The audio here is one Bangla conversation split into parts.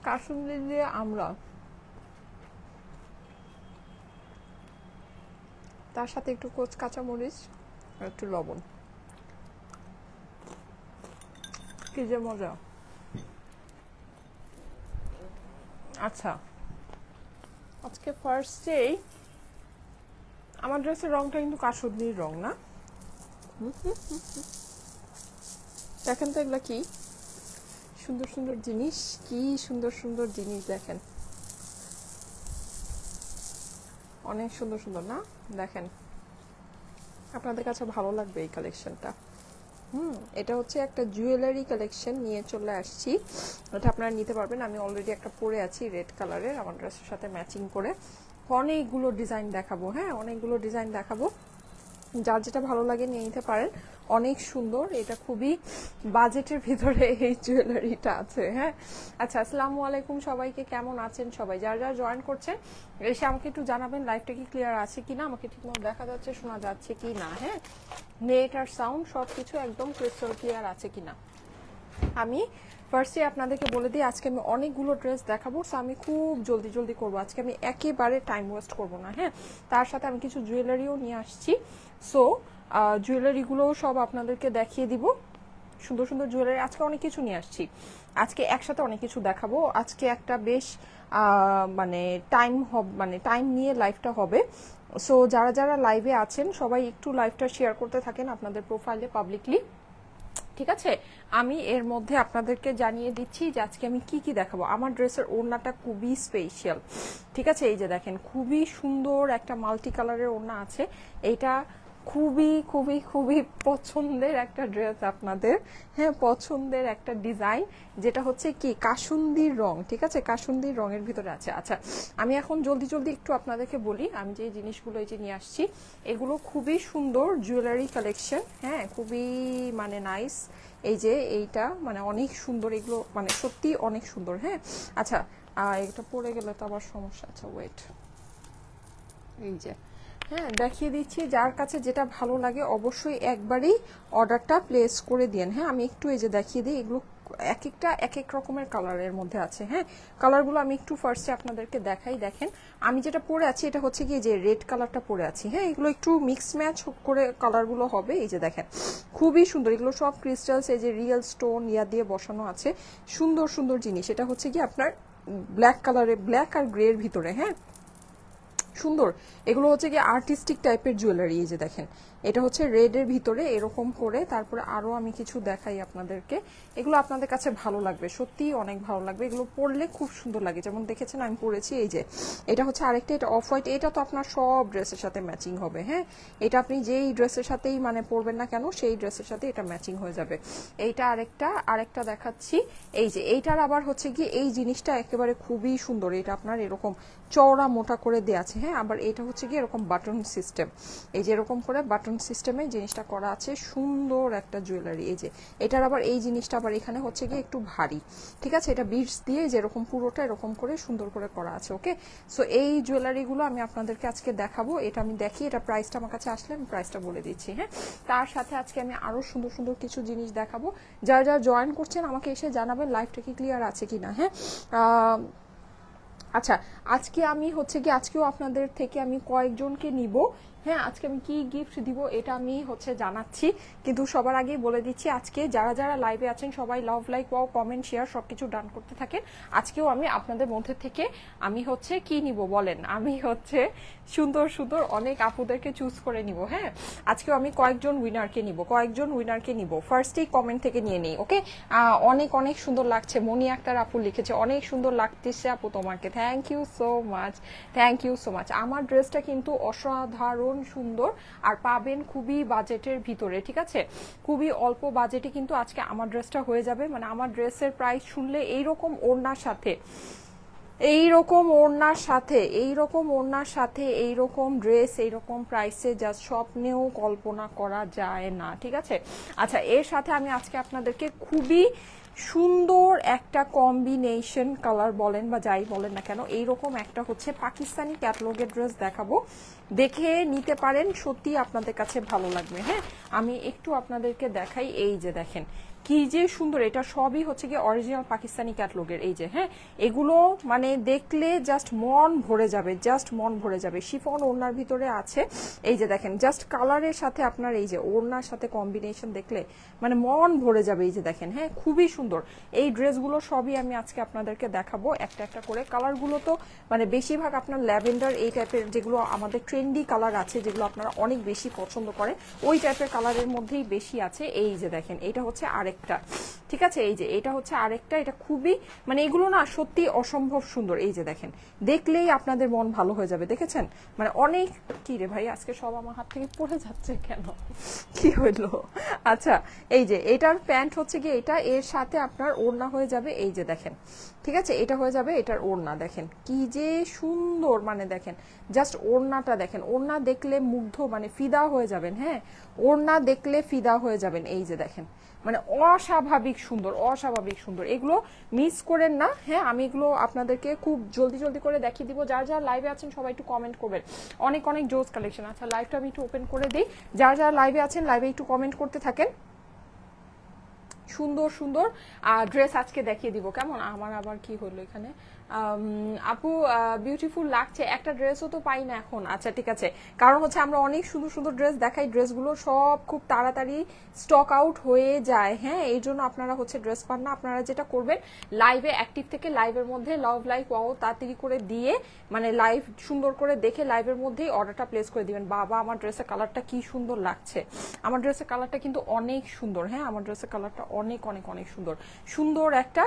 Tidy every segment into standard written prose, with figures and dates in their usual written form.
কাসুন্দি দিয়ে আমরা, তার সাথে একটু কাঁচামরিচ আর একটু লবণ, কি যে মজা। আচ্ছা, আজকে ফার্স্টেই আমার ড্রেসের রংটা কিন্তু কাসুন্দির রং না। দেখেন তো এগুলা কি সুন্দর সুন্দর জিনিস, কি সুন্দর সুন্দর জিনিস দেখেন, অনেক সুন্দর সুন্দর না? দেখেন, আপনাদের কাছে ভালো লাগবে এই কালেকশনটা। এটা হচ্ছে একটা জুয়েলারি কালেকশন নিয়ে চলে আসছি, এটা আপনারা নিতে পারবেন। আমি অলরেডি একটা পরে আছি রেড কালারের, আমার ড্রেসের সাথে ম্যাচিং করে। অনেকগুলো ডিজাইন দেখাবো, হ্যাঁ অনেকগুলো ডিজাইন দেখাবো, যার যেটা ভালো লাগে নিয়ে নিতে পারেন। অনেক সুন্দর, এটা খুবই বাজেটের ভিতরে এই জুয়েলারিটা আছে। হ্যাঁ আচ্ছা, আসসালামু আলাইকুম সবাইকে, কেমন আছেন সবাই? যারা যারা জয়েন করছেন এসে আমাকে একটু জানাবেন লাইভটা কি ক্লিয়ার আছে কিনা, আমাকে ঠিকমতো দেখা যাচ্ছে শোনা যাচ্ছে কি না। হ্যাঁ, নেট আর সাউন্ড সবকিছু একদম ক্রিস্টাল ক্লিয়ার আছে কিনা। আমি ফার্স্টে আপনাদেরকে বলে দিই, আজকে আমি অনেকগুলো ড্রেস দেখাবো, সো আমি খুব জলদি জলদি করবো আজকে, আমি একেবারে টাইম ওয়েস্ট করবো না। হ্যাঁ, তার সাথে আমি কিছু জুয়েলারিও নিয়ে আসছি, সো জুয়েলারিগুলোও সব আপনাদেরকে দেখিয়ে দিব। সুন্দর সুন্দর জুয়েলারি আজকে অনেক কিছু নিয়ে আসছি, আজকে একসাথে অনেক কিছু দেখাবো। আজকে একটা বেশ মানে টাইম নিয়ে লাইভটা হবে। সো যারা যারা লাইভে আছেন সবাই একটু লাইভটা শেয়ার করতে থাকেন আপনাদের প্রোফাইলে পাবলিকলি, ঠিক আছে? আমি এর মধ্যে আপনাদেরকে জানিয়ে দিচ্ছি যে আজকে আমি কি কি দেখাবো। আমার ড্রেসের ওড়নাটা খুবই স্পেশাল, ঠিক আছে? এই যে দেখেন, খুবই সুন্দর একটা মাল্টি কালারের ওড়না আছে। এইটা খুবই খুবই খুবই পছন্দের একটা ড্রেস আপনাদের, হ্যাঁ পছন্দের একটা ডিজাইন, যেটা হচ্ছে কি কাসুন্দির রং, ঠিক আছে? কাসুন্দির রঙের ভিতরে আছে। আচ্ছা, আমি এখন জলদি জলদি একটু আপনাদেরকে বলি আমি যে জিনিসগুলো এই যে নিয়ে আসছি, এগুলো খুবই সুন্দর জুয়েলারি কালেকশন, হ্যাঁ খুবই মানে নাইস। এই যে এইটা মানে অনেক সুন্দর, এগুলো মানে সত্যি অনেক সুন্দর। হ্যাঁ আচ্ছা, এটা পড়ে গেলে তো আবার সমস্যা। আচ্ছা ওয়েট, এই যে হ্যাঁ দেখিয়ে দিচ্ছি, যার কাছে যেটা ভালো লাগে অবশ্যই একবারই অর্ডারটা প্লেস করে দিন। হ্যাঁ, আমি একটু এই যে দেখিয়ে দিই, এগুলো এক একটা এক এক রকমের কালারের মধ্যে আছে। হ্যাঁ, কালারগুলো আমি একটু ফার্স্টে আপনাদেরকে দেখাই। দেখেন, আমি যেটা পরে আছি এটা হচ্ছে কি যে রেড কালারটা পরে আছি। হ্যাঁ, এগুলো একটু মিক্স ম্যাচ করে কালারগুলো হবে। এই যে দেখেন, খুবই সুন্দর, এগুলো সব ক্রিস্টালস, এই যে রিয়েল স্টোন ইয়া দিয়ে বসানো আছে, সুন্দর সুন্দর জিনিস। এটা হচ্ছে কি আপনার ব্ল্যাক কালারে, ব্ল্যাক আর গ্রে এর ভিতরে। হ্যাঁ, সুন্দর, এগুলো হচ্ছে কি আর্টিস্টিক টাইপের জুয়েলারি। এই যে দেখেন, এটা হচ্ছে রেডের ভিতরে এরকম করে। তারপরে আরো আমি কিছু দেখাই আপনাদেরকে, এগুলো আপনাদের কাছে ভালো লাগবে, সত্যি অনেক ভালো লাগবে, এগুলো পরলে খুব সুন্দর লাগে। যেমন দেখেছেন আমি পরেছি, এই যে এটা হচ্ছে আরেকটা, এটা অফ হোয়াইট, এটা তো আপনার সব ড্রেসের সাথে ম্যাচিং হবে। হ্যাঁ, এটা আপনি যেই ড্রেসের সাথেই মানে পরবেন না কেন সেই ড্রেসের সাথে এটা ম্যাচিং হয়ে যাবে। এইটা আরেকটা দেখাচ্ছি, এই যে এইটার আবার হচ্ছে কি এই জিনিসটা একেবারে খুবই সুন্দর, এটা আপনার এরকম চওড়া মোটা করে দেওয়া আছে। হ্যাঁ, আবার এটা হচ্ছে কি এরকম বাটন সিস্টেম, এই যে এরকম করে বাটন সিস্টেমে জিনিসটা করা আছে, সুন্দর একটা জুয়েলারি। এই যে এটার আবার এই জিনিসটা আবার এখানে হচ্ছে কি একটু ভারী, ঠিক আছে? এটা বিডস দিয়ে যে এরকম পুরোটা এরকম করে সুন্দর করে করা আছে। ওকে, সো এই জুয়েলারিগুলো আমি আপনাদেরকে আজকে দেখাবো। এটা আমি দেখি, এটা প্রাইসটা আমার কাছে আসলে আমি প্রাইসটা বলে দিচ্ছি। হ্যাঁ, তার সাথে আজকে আমি আরো সুন্দর সুন্দর কিছু জিনিস দেখাবো। যারা যারা জয়েন করছেন আমাকে এসে জানাবেন লাইভটা কি ক্লিয়ার আছে কিনা। হ্যাঁ আচ্ছা, আজকে আমি হচ্ছে কি আজকেও আপনাদের থেকে আমি কয়েকজনকে নিব। হ্যাঁ, আজকে আমি কি গিফট দিব এটা আমি হচ্ছে জানাচ্ছি, কিন্তু সবার আগেই বলে দিচ্ছি আজকে যারা যারা লাইভে আছেন সবাই লাভ, লাইক, ওয়াও, কমেন্ট, শেয়ার সবকিছু ডান করতে থাকেন। আজকেও আমি আপনাদের মধ্যে থেকে আমি হচ্ছে কি নিব বলেন, আমি হচ্ছে সুন্দর সুন্দর অনেক আপুদেরকে চুজ করে নিব। হ্যাঁ, আজকেও আমি কয়েকজন উইনারকে নিব। ফার্স্টেই কমেন্ট থেকে নিয়ে নিই। ওকে, অনেক অনেক সুন্দর লাগছে, মনি আক্তার আপু লিখেছে অনেক সুন্দর লাগতেছে আপু তোমাকে, thank you so much, thank you so much. আমার ড্রেসটা কিন্তু অসাধারণ সুন্দর আর পাবেন খুবই বাজেটের ভিতরে, ঠিক আছে? খুবই অল্প বাজেটে কিন্তু আজকে আমার ড্রেসটা হয়ে যাবে। মানে আমার ড্রেসের প্রাইস শুনলে এইরকম ওড়নার সাথে, এইরকম ওড়নার সাথে এইরকম ড্রেস এইরকম প্রাইসে জাস্ট স্বপ্নেও কল্পনা করা যায় না, ঠিক আছে? আচ্ছা, এর সাথে আমি আজকে আপনাদেরকে খুবই সুন্দর একটা কম্বিনেশন কালার বলেন বা যাই বলেন না কেন, এইরকম একটা হচ্ছে পাকিস্তানি ক্যাটালগের ড্রেস দেখাবো, দেখে নিতে পারেন, সত্যি আপনাদের কাছে ভালো লাগবে। হ্যাঁ, আমি একটু আপনাদেরকে দেখাই, এই যে দেখেন কি যে সুন্দর, এটা সবই হচ্ছে গিয়ে অরিজিনাল পাকিস্তানি ক্যাটালগের। এই যে হ্যাঁ, এগুলো মানে দেখলে জাস্ট মন ভরে যাবে, জাস্ট মন ভরে যাবে। শিফন ওড়নার ভিতরে আছে, এই যে দেখেন জাস্ট কালারের সাথে আপনার এই যে ওড়নার সাথে কম্বিনেশন দেখলে মানে মন ভরে যাবে। এই যে দেখেন হ্যাঁ, খুবই সুন্দর এই ড্রেসগুলো সবই আমি আজকে আপনাদেরকে দেখাবো একটা একটা করে। কালারগুলো তো মানে বেশিরভাগ আপনার ল্যাভেন্ডার এই টাইপের, যেগুলো আমাদের ট্রেন্ডি কালার আছে, যেগুলো আপনারা অনেক বেশি পছন্দ করেন, ওই টাইপের কালারের মধ্যেই বেশি আছে। এই যে দেখেন এটা হচ্ছে আরেকটা, ঠিক আছে, এই যে এটা হচ্ছে আরেকটা, এটা খুবই মানে এগুলো না সত্যি অসম্ভব সুন্দর। এই যে দেখেন, দেখলেই আপনাদের মন ভালো হয়ে যাবে। দেখেছেন মানে অনেক, কি রে ভাই আজকে সব আমার হাত থেকে পড়ে যাচ্ছে কেন, কি হইলো? আচ্ছা, এই যে এটার প্যান্ট হচ্ছে কি এটা, এর সাথে আপনার ওড়না হয়ে যাবে। এই যে দেখেন, ঠিক আছে, এটা হয়ে যাবে এটার ওড়না। দেখেন কি যে সুন্দর, মানে দেখেন জাস্ট ওড়নাটা দেখেন, ওড়না দেখলে মুগ্ধ মানে ফিদা হয়ে যাবেন। হ্যাঁ, ওড়না দেখলে ফিদা হয়ে যাবেন। এই যে দেখেন মানে অস্বাভাবিক সুন্দর, অস্বাভাবিক সুন্দর, এগুলো মিস করেন না। হ্যাঁ, আমি এগুলো আপনাদেরকে খুব জলদি জলদি করে দেখিয়ে দিব। যারা যারা লাইভে আছেন সবাই একটু কমেন্ট করবেন, অনেক অনেক জোস কালেকশন। আচ্ছা, লাইভটা আমি একটু ওপেন করে দিই, যারা যারা লাইভে আছেন লাইভে একটু কমেন্ট করতে থাকেন। সুন্দর সুন্দর ড্রেস আজকে দেখিয়ে দিব। কেমন, আমার আবার কি হলো এখানে? আপু বিউটিফুল লাগছে, একটা ড্রেসও তো পাই না এখন। আচ্ছা ঠিক আছে, কারণ হচ্ছে আমরা অনেক সুন্দর সুন্দর ড্রেস দেখাই, ড্রেসগুলো সব খুব তাড়াতাড়ি স্টক আউট হয়ে যায়। হ্যাঁ, এই জন্য আপনারা হচ্ছে ড্রেস পান না। আপনারা যেটা করবেন, লাইভে অ্যাক্টিভ থেকে লাইভের মধ্যে লাভ লাইক ওয়াও তাড়াতাড়ি করে দিয়ে, মানে লাইভ সুন্দর করে দেখে লাইভের মধ্যেই অর্ডারটা প্লেস করে দিবেন। বাবা আমার ড্রেসের কালারটা কি সুন্দর লাগছে, আমার ড্রেসের কালারটা কিন্তু অনেক সুন্দর। হ্যাঁ, আমার ড্রেসের কালারটা অনেক অনেক অনেক সুন্দর, সুন্দর একটা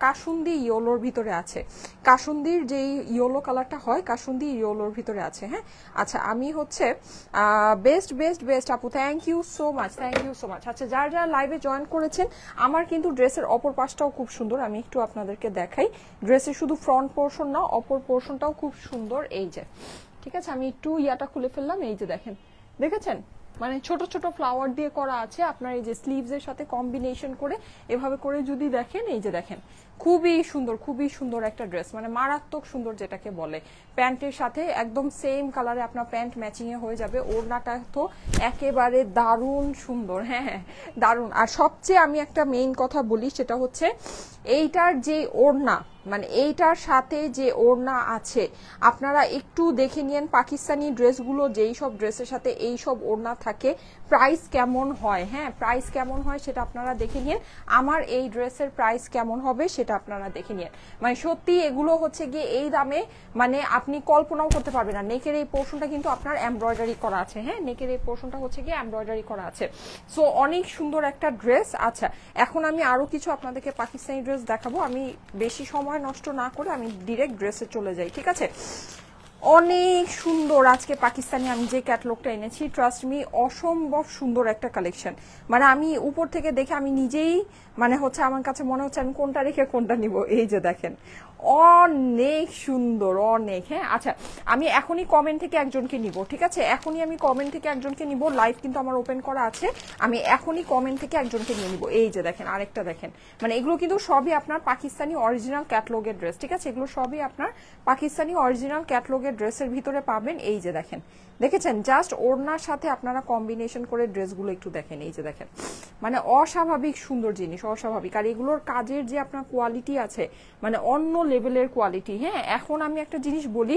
কাসুন্দি ইয়েলোর ভিতরে আছে, কাসুন্দির যে ইয়েলো কালারটা হয়, কাসুন্দি ইয়েলোর ভিতরে আছে। হ্যাঁ, আচ্ছা আমি হচ্ছে বেস্ট বেস্ট বেস্ট আপু, thank you so much, thank you so much. আচ্ছা, যারা যারা লাইভে জয়েন করেছেন, আমার কিন্তু ড্রেসের অপর পাশটাও খুব সুন্দর, আমি একটু আপনাদেরকে দেখাই। ড্রেসের শুধু ফ্রন্ট পোর্শন না, অপর পোর্শনটাও খুব সুন্দর। এই যে ঠিক আছে, আমি একটু ইয়াটা খুলে ফেললাম। এই যে দেখেন, দেখেছেন মানে ছোট ছোট ফ্লাওয়ার দিয়ে করা আছে আপনার, এই যে স্লিভস এর সাথে কম্বিনেশন করে এভাবে করে যদি দেখেন, এই যে দেখেন খুবই সুন্দর, খুবই সুন্দর একটা ড্রেস, মানে মারাত্মক সুন্দর যেটাকে বলে। প্যান্টের সাথে একদম সেম কালারে আপনার প্যান্ট ম্যাচিং এ হয়ে যাবে। ওড়নাটা তো একেবারে দারুণ সুন্দর, হ্যাঁ দারুণ। আর সবচেয়ে আমি একটা মেইন কথা বলি, সেটা হচ্ছে এইটার যে ওড়না, মানে এইটার সাথে যে ওড়না আছে, আপনারা একটু দেখে নিয়েন পাকিস্তানি ড্রেসগুলো যেই সব ড্রেসের সাথে এই সব ওড়না থাকে প্রাইস কেমন হয়। হ্যাঁ, প্রাইস কেমন হয় সেটা আপনারা দেখে নিন। আমার এই ড্রেসের প্রাইস কেমন হবে সেটা আপনারা দেখে নিন। মানে সত্যি এগুলো হচ্ছে গিয়ে এই দামে মানে আপনি কল্পনাও করতে পারবেন না। নেকের এই পোর্শনটা কিন্তু আপনার এমব্রয়ডারি করা আছে। হ্যাঁ, নেকের এই পোর্শনটা হচ্ছে গিয়ে এমব্রয়ডারি করা আছে। সো অনেক সুন্দর একটা ড্রেস। আচ্ছা, এখন আমি আরো কিছু আপনাদেরকে পাকিস্তানি ড্রেস দেখাবো। আমি বেশি সময় নষ্ট না করে আমি ডিরেক্ট ড্রেসে চলে যাই, ঠিক আছে? অনেক সুন্দর আজকে পাকিস্তানি আমি যে ক্যাটালগটা এনেছি, ট্রাস্ট মি অসম্ভব সুন্দর একটা কালেকশন। মানে আমি উপর থেকে দেখে আমি নিজেই মানে হচ্ছে আমার কাছে মনে হচ্ছে আমি কোনটা রেখে কোনটা নিব। এই যে দেখেন অনেক সুন্দর, অনেক। হ্যাঁ, আচ্ছা আমি এখনই কমেন্ট থেকে একজনকে নিব, ঠিক আছে? এখনই আমি কমেন্ট থেকে একজনকে নিব, লাইভ কিন্তু আমার ওপেন করা আছে। আমি এখনই কমেন্ট থেকে একজনকে নিয়ে নিব। এই যে দেখেন আরেকটা দেখেন, মানে এগুলো কিন্তু সবই আপনার পাকিস্তানি অরিজিনাল ক্যাটালগের ড্রেস, ঠিক আছে? এগুলো সবই আপনার পাকিস্তানি অরিজিনাল ক্যাটালগের ড্রেসের ভিতরে পাবেন। এই যে দেখেন, দেখেছেন জাস্ট ওড়নার সাথে আপনারা কম্বিনেশন করে ড্রেসগুলো একটু দেখেন। এই যে দেখেন মানে অস্বাভাবিক সুন্দর জিনিস, অস্বাভাবিক। আর এগুলোর কাজের যে আপনার কোয়ালিটি আছে, মানে অন্য লেভেলের কোয়ালিটি। হ্যাঁ, এখন আমি একটা জিনিস বলি,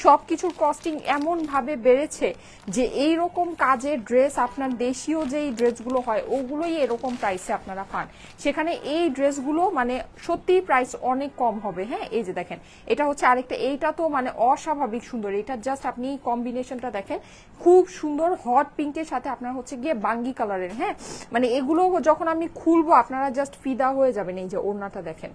সবকিছুর কস্টিং এমন ভাবে বেড়েছে যে এই রকম কাজের ড্রেস আপনার দেশীয় যেই ড্রেসগুলো হয় ওগুলোই এরকম প্রাইসে আপনারা পান, সেখানে এই ড্রেসগুলো মানে সত্যি প্রাইস অনেক কম হবে। হ্যাঁ, এই যে দেখেন এটা হচ্ছে আরেকটা, এইটা তো মানে অস্বাভাবিক সুন্দর। এটা জাস্ট আপনি কম্বিনেশনটা দেখেন, খুব সুন্দর হট পিঙ্কের সাথে আপনার হচ্ছে গিয়ে বাঙ্গি কালারের। হ্যাঁ, মানে এগুলো যখন আমি খুলবো আপনারা জাস্ট ফিদা হয়ে যাবেন। এই যে ওড়নাটা দেখেন,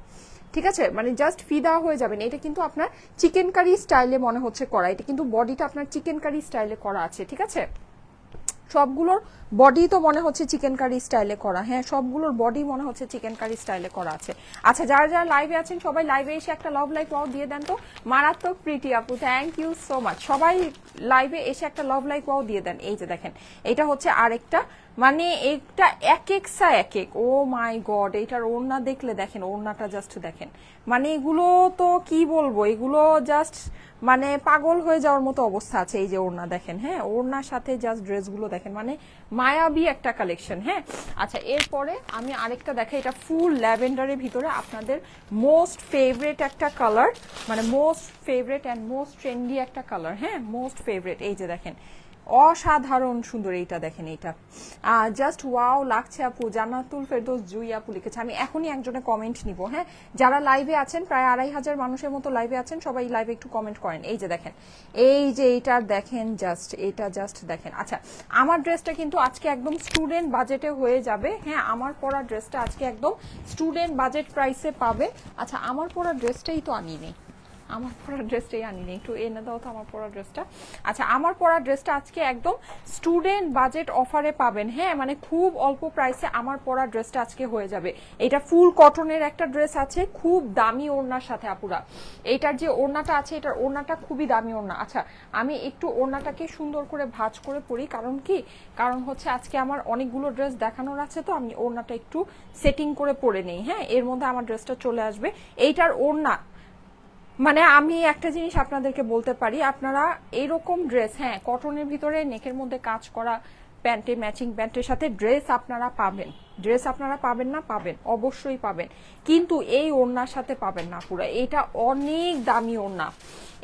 ঠিক আছে, মানে জাস্ট ফিদা হয়ে যাবেন। এটা কিন্তু আপনার চিকেন কারি স্টাইলে মনে হচ্ছে করা, এটা কিন্তু বডিটা আপনার চিকেন কারি স্টাইলে করা আছে, ঠিক আছে? সবগুলোর বডি তো মনে হচ্ছে চিকেন কারি স্টাইলে করা। হ্যাঁ, সবগুলোর বডি মনে হচ্ছে চিকেন কারি স্টাইলে করা আছে। আচ্ছা, যারা যারা লাইভে আছেন সবাই লাইভে এসে একটা লাভ লাইক ওয়াও দিয়ে দেন তো। মারাত্মক প্রীতি আপু, থ্যাংক ইউ সো মাচ। সবাই লাইভে এসে একটা লাভ লাইক ওয়াও দিয়ে দেন। এই যে দেখেন এটা হচ্ছে আরেকটা মানে একটা এক একসা এক এক। ও মাই গড, এটার ওড়না দেখলে দেখেন, ওড়নাটা জাস্ট দেখেন, মানে এগুলো তো কি বলবো, এগুলো জাস্ট মানে পাগল হয়ে যাওয়ার মতো অবস্থা আছে। এই যে ওড়না দেখেন, হ্যাঁ ওড়নার সাথে জাস্ট ড্রেসগুলো দেখেন, মানে মায়াবী একটা কালেকশন। হ্যাঁ আচ্ছা, এরপরে আমি আরেকটা দেখাই, এটা ফুল ল্যাভেন্ডারের ভিতরে আপনাদের মোস্ট ফেভারিট একটা কালার, মানে most favourite and most trendy একটা কালার। হ্যাঁ মোস্ট ফেভারিট, এই যে দেখেন অসাধারণ সুন্দর, এইটা দেখেন, এইটা জাস্ট ওয়াও লাগছে আপু। জান্নাতুল ফেরদৌস জুই আপু লিখেছে। আমি এখনই একজনের কমেন্ট নিব। হ্যাঁ যারা লাইভে আছেন, প্রায় 2500 মানুষের মতো লাইভে আছেন, সবাই লাইভে একটু কমেন্ট করেন। এই যে দেখেন, এই যে এইটা দেখেন, জাস্ট এটা জাস্ট দেখেন। আচ্ছা আমার ড্রেসটা কিন্তু আজকে একদম স্টুডেন্ট বাজেটে হয়ে যাবে। হ্যাঁ আমার পরা ড্রেসটা আজকে একদম স্টুডেন্ট বাজেট প্রাইসে পাবে। আচ্ছা আমার পরা ড্রেসটাই তো আনি নেই, আমার পরা ড্রেসটাই আনিনি, একটু এনে দাও তো আমার পরা ড্রেসটা। আচ্ছা আমার পরা ড্রেসটা আজকে একদম স্টুডেন্ট বাজেট অফারে পাবেন। হ্যাঁ মানে খুব অল্প প্রাইসে আমার পরা ড্রেসটা আজকে হয়ে যাবে। এটা ফুল কটনের একটা ড্রেস আছে, খুব দামি ওড়নার সাথে আপুরা। এইটার যে ওড়নাটা আছে, এটার ওড়নাটা খুবই দামি ওড়না। আচ্ছা আমি একটু ওড়নাটাকে সুন্দর করে ভাঁজ করে পরি, কারণ কি, কারণ হচ্ছে আজকে আমার অনেকগুলো ড্রেস দেখানোর আছে, তো আমি ওড়নাটা একটু সেটিং করে পরে নেই। হ্যাঁ এর মধ্যে আমার ড্রেসটা চলে আসবে। এইটার ওড়না, মানে আমি একটা জিনিস আপনাদেরকে বলতে পারি, আপনারা এইরকম ড্রেস, হ্যাঁ কটনের ভিতরে নেকের মধ্যে কাজ করা প্যান্টে, ম্যাচিং প্যান্টের সাথে ড্রেস আপনারা পাবেন, ড্রেস আপনারা পাবেন না, পাবেন অবশ্যই পাবেন, কিন্তু এই ওড়নার সাথে পাবেন না পুরো। এইটা অনেক দামি ওড়না,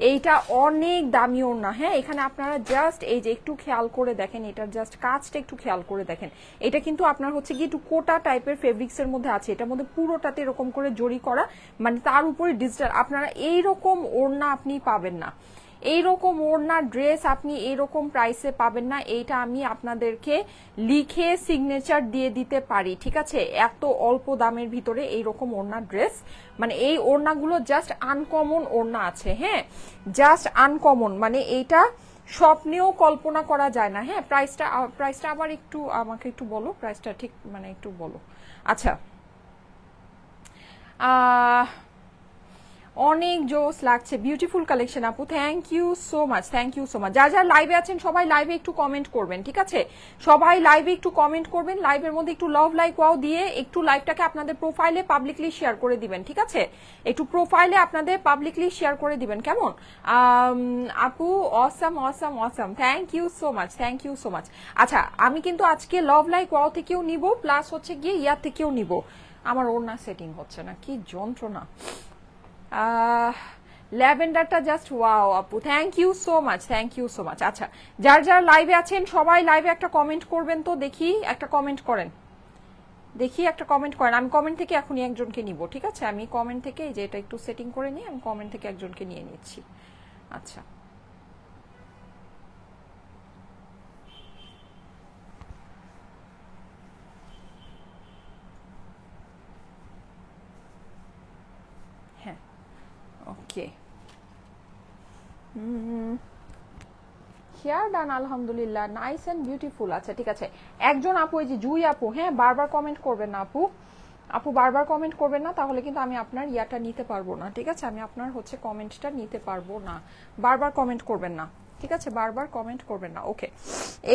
এইটা অনেক দামি ওড়না। হ্যাঁ এখানে আপনারা জাস্ট এই যে একটু খেয়াল করে দেখেন, এটার জাস্ট কাজটা একটু খেয়াল করে দেখেন। এটা কিন্তু আপনার হচ্ছে কি একটু কোটা টাইপের ফেব্রিক্স এর মধ্যে আছে, এটার মধ্যে পুরোটাতে এরকম করে জড়ি করা, মানে তার উপরে ডিজিটাল। আপনারা এইরকম ওড়না আপনি পাবেন না, এইরকম ওড়না ড্রেস আপনি এইরকম প্রাইসে পাবেন না। এইটা আমি আপনাদেরকে লিখে সিগনেচার দিয়ে দিতে পারি, ঠিক আছে? এত অল্প দামের ভিতরে এইরকম ওড়না ড্রেস, মানে এই ওড়নাগুলো জাস্ট আনকমন ওড়না আছে। হ্যাঁ জাস্ট আনকমন, মানে এইটা স্বপ্নেও কল্পনা করা যায় না। হ্যাঁ প্রাইসটা আবার একটু আমাকে একটু বলো, প্রাইসটা ঠিক মানে একটু বলো। আচ্ছা অনেক জোস লাগছে, বিউটিফুল কালেকশন আপু, thank you so much, thank you so much. যারা যারা লাইভে আছেন সবাই লাইভে একটু কমেন্ট করবেন, ঠিক আছে? সবাই লাইভে একটু কমেন্ট করবেন, লাইভের মধ্যে একটু লাভ লাইক ওয়াও দিয়ে একটু লাইভটাকে আপনাদের প্রোফাইলে পাবলিকলি শেয়ার করে দিবেন, ঠিক আছে? একটু প্রোফাইলে আপনাদের পাবলিকলি শেয়ার করে দিবেন, কেমন? আপু awesome awesome awesome, thank you so much, thank you so much. আচ্ছা আমি কিন্তু আজকে লাভ লাইক ওয়াও থেকেও নিব, প্লাস হচ্ছে গিয়ে ইয়ার থেকেও নিব। আমার ওড়না সেটিং হচ্ছে না, কি যন্ত্রণা। ল্যাভেন্ডারটা জাস্ট ওয়াও আপু, thank you so much, thank you so much. আচ্ছা যারা যারা লাইভে আছেন সবাই লাইভে একটা কমেন্ট করবেন তো, দেখি একটা কমেন্ট করেন, দেখি একটা কমেন্ট করেন। আমি কমেন্ট থেকে এখনই একজনকে নিব, ঠিক আছে? আমি কমেন্ট থেকে এই যে এটা একটু সেটিং করে নিই, আমি কমেন্ট থেকে একজনকে নিয়ে নিচ্ছি। আচ্ছা হ্যাঁ ওকে, হেয়ার ডান আলহামদুলিল্লাহ, নাইস এন্ড বিউটিফুল। আচ্ছা ঠিক আছে, একজন আপু এই যে জুই আপু, হ্যাঁ বারবার কমেন্ট করবেন না আপু, আপু বারবার কমেন্ট করবেন না, তাহলে কিন্তু আমি আপনার ইয়াটা নিতে পারবো না, ঠিক আছে? আমি আপনার হচ্ছে কমেন্টটা নিতে পারবো না, বারবার কমেন্ট করবেন না, ঠিক আছে? বারবার কমেন্ট করবেন না। ওকে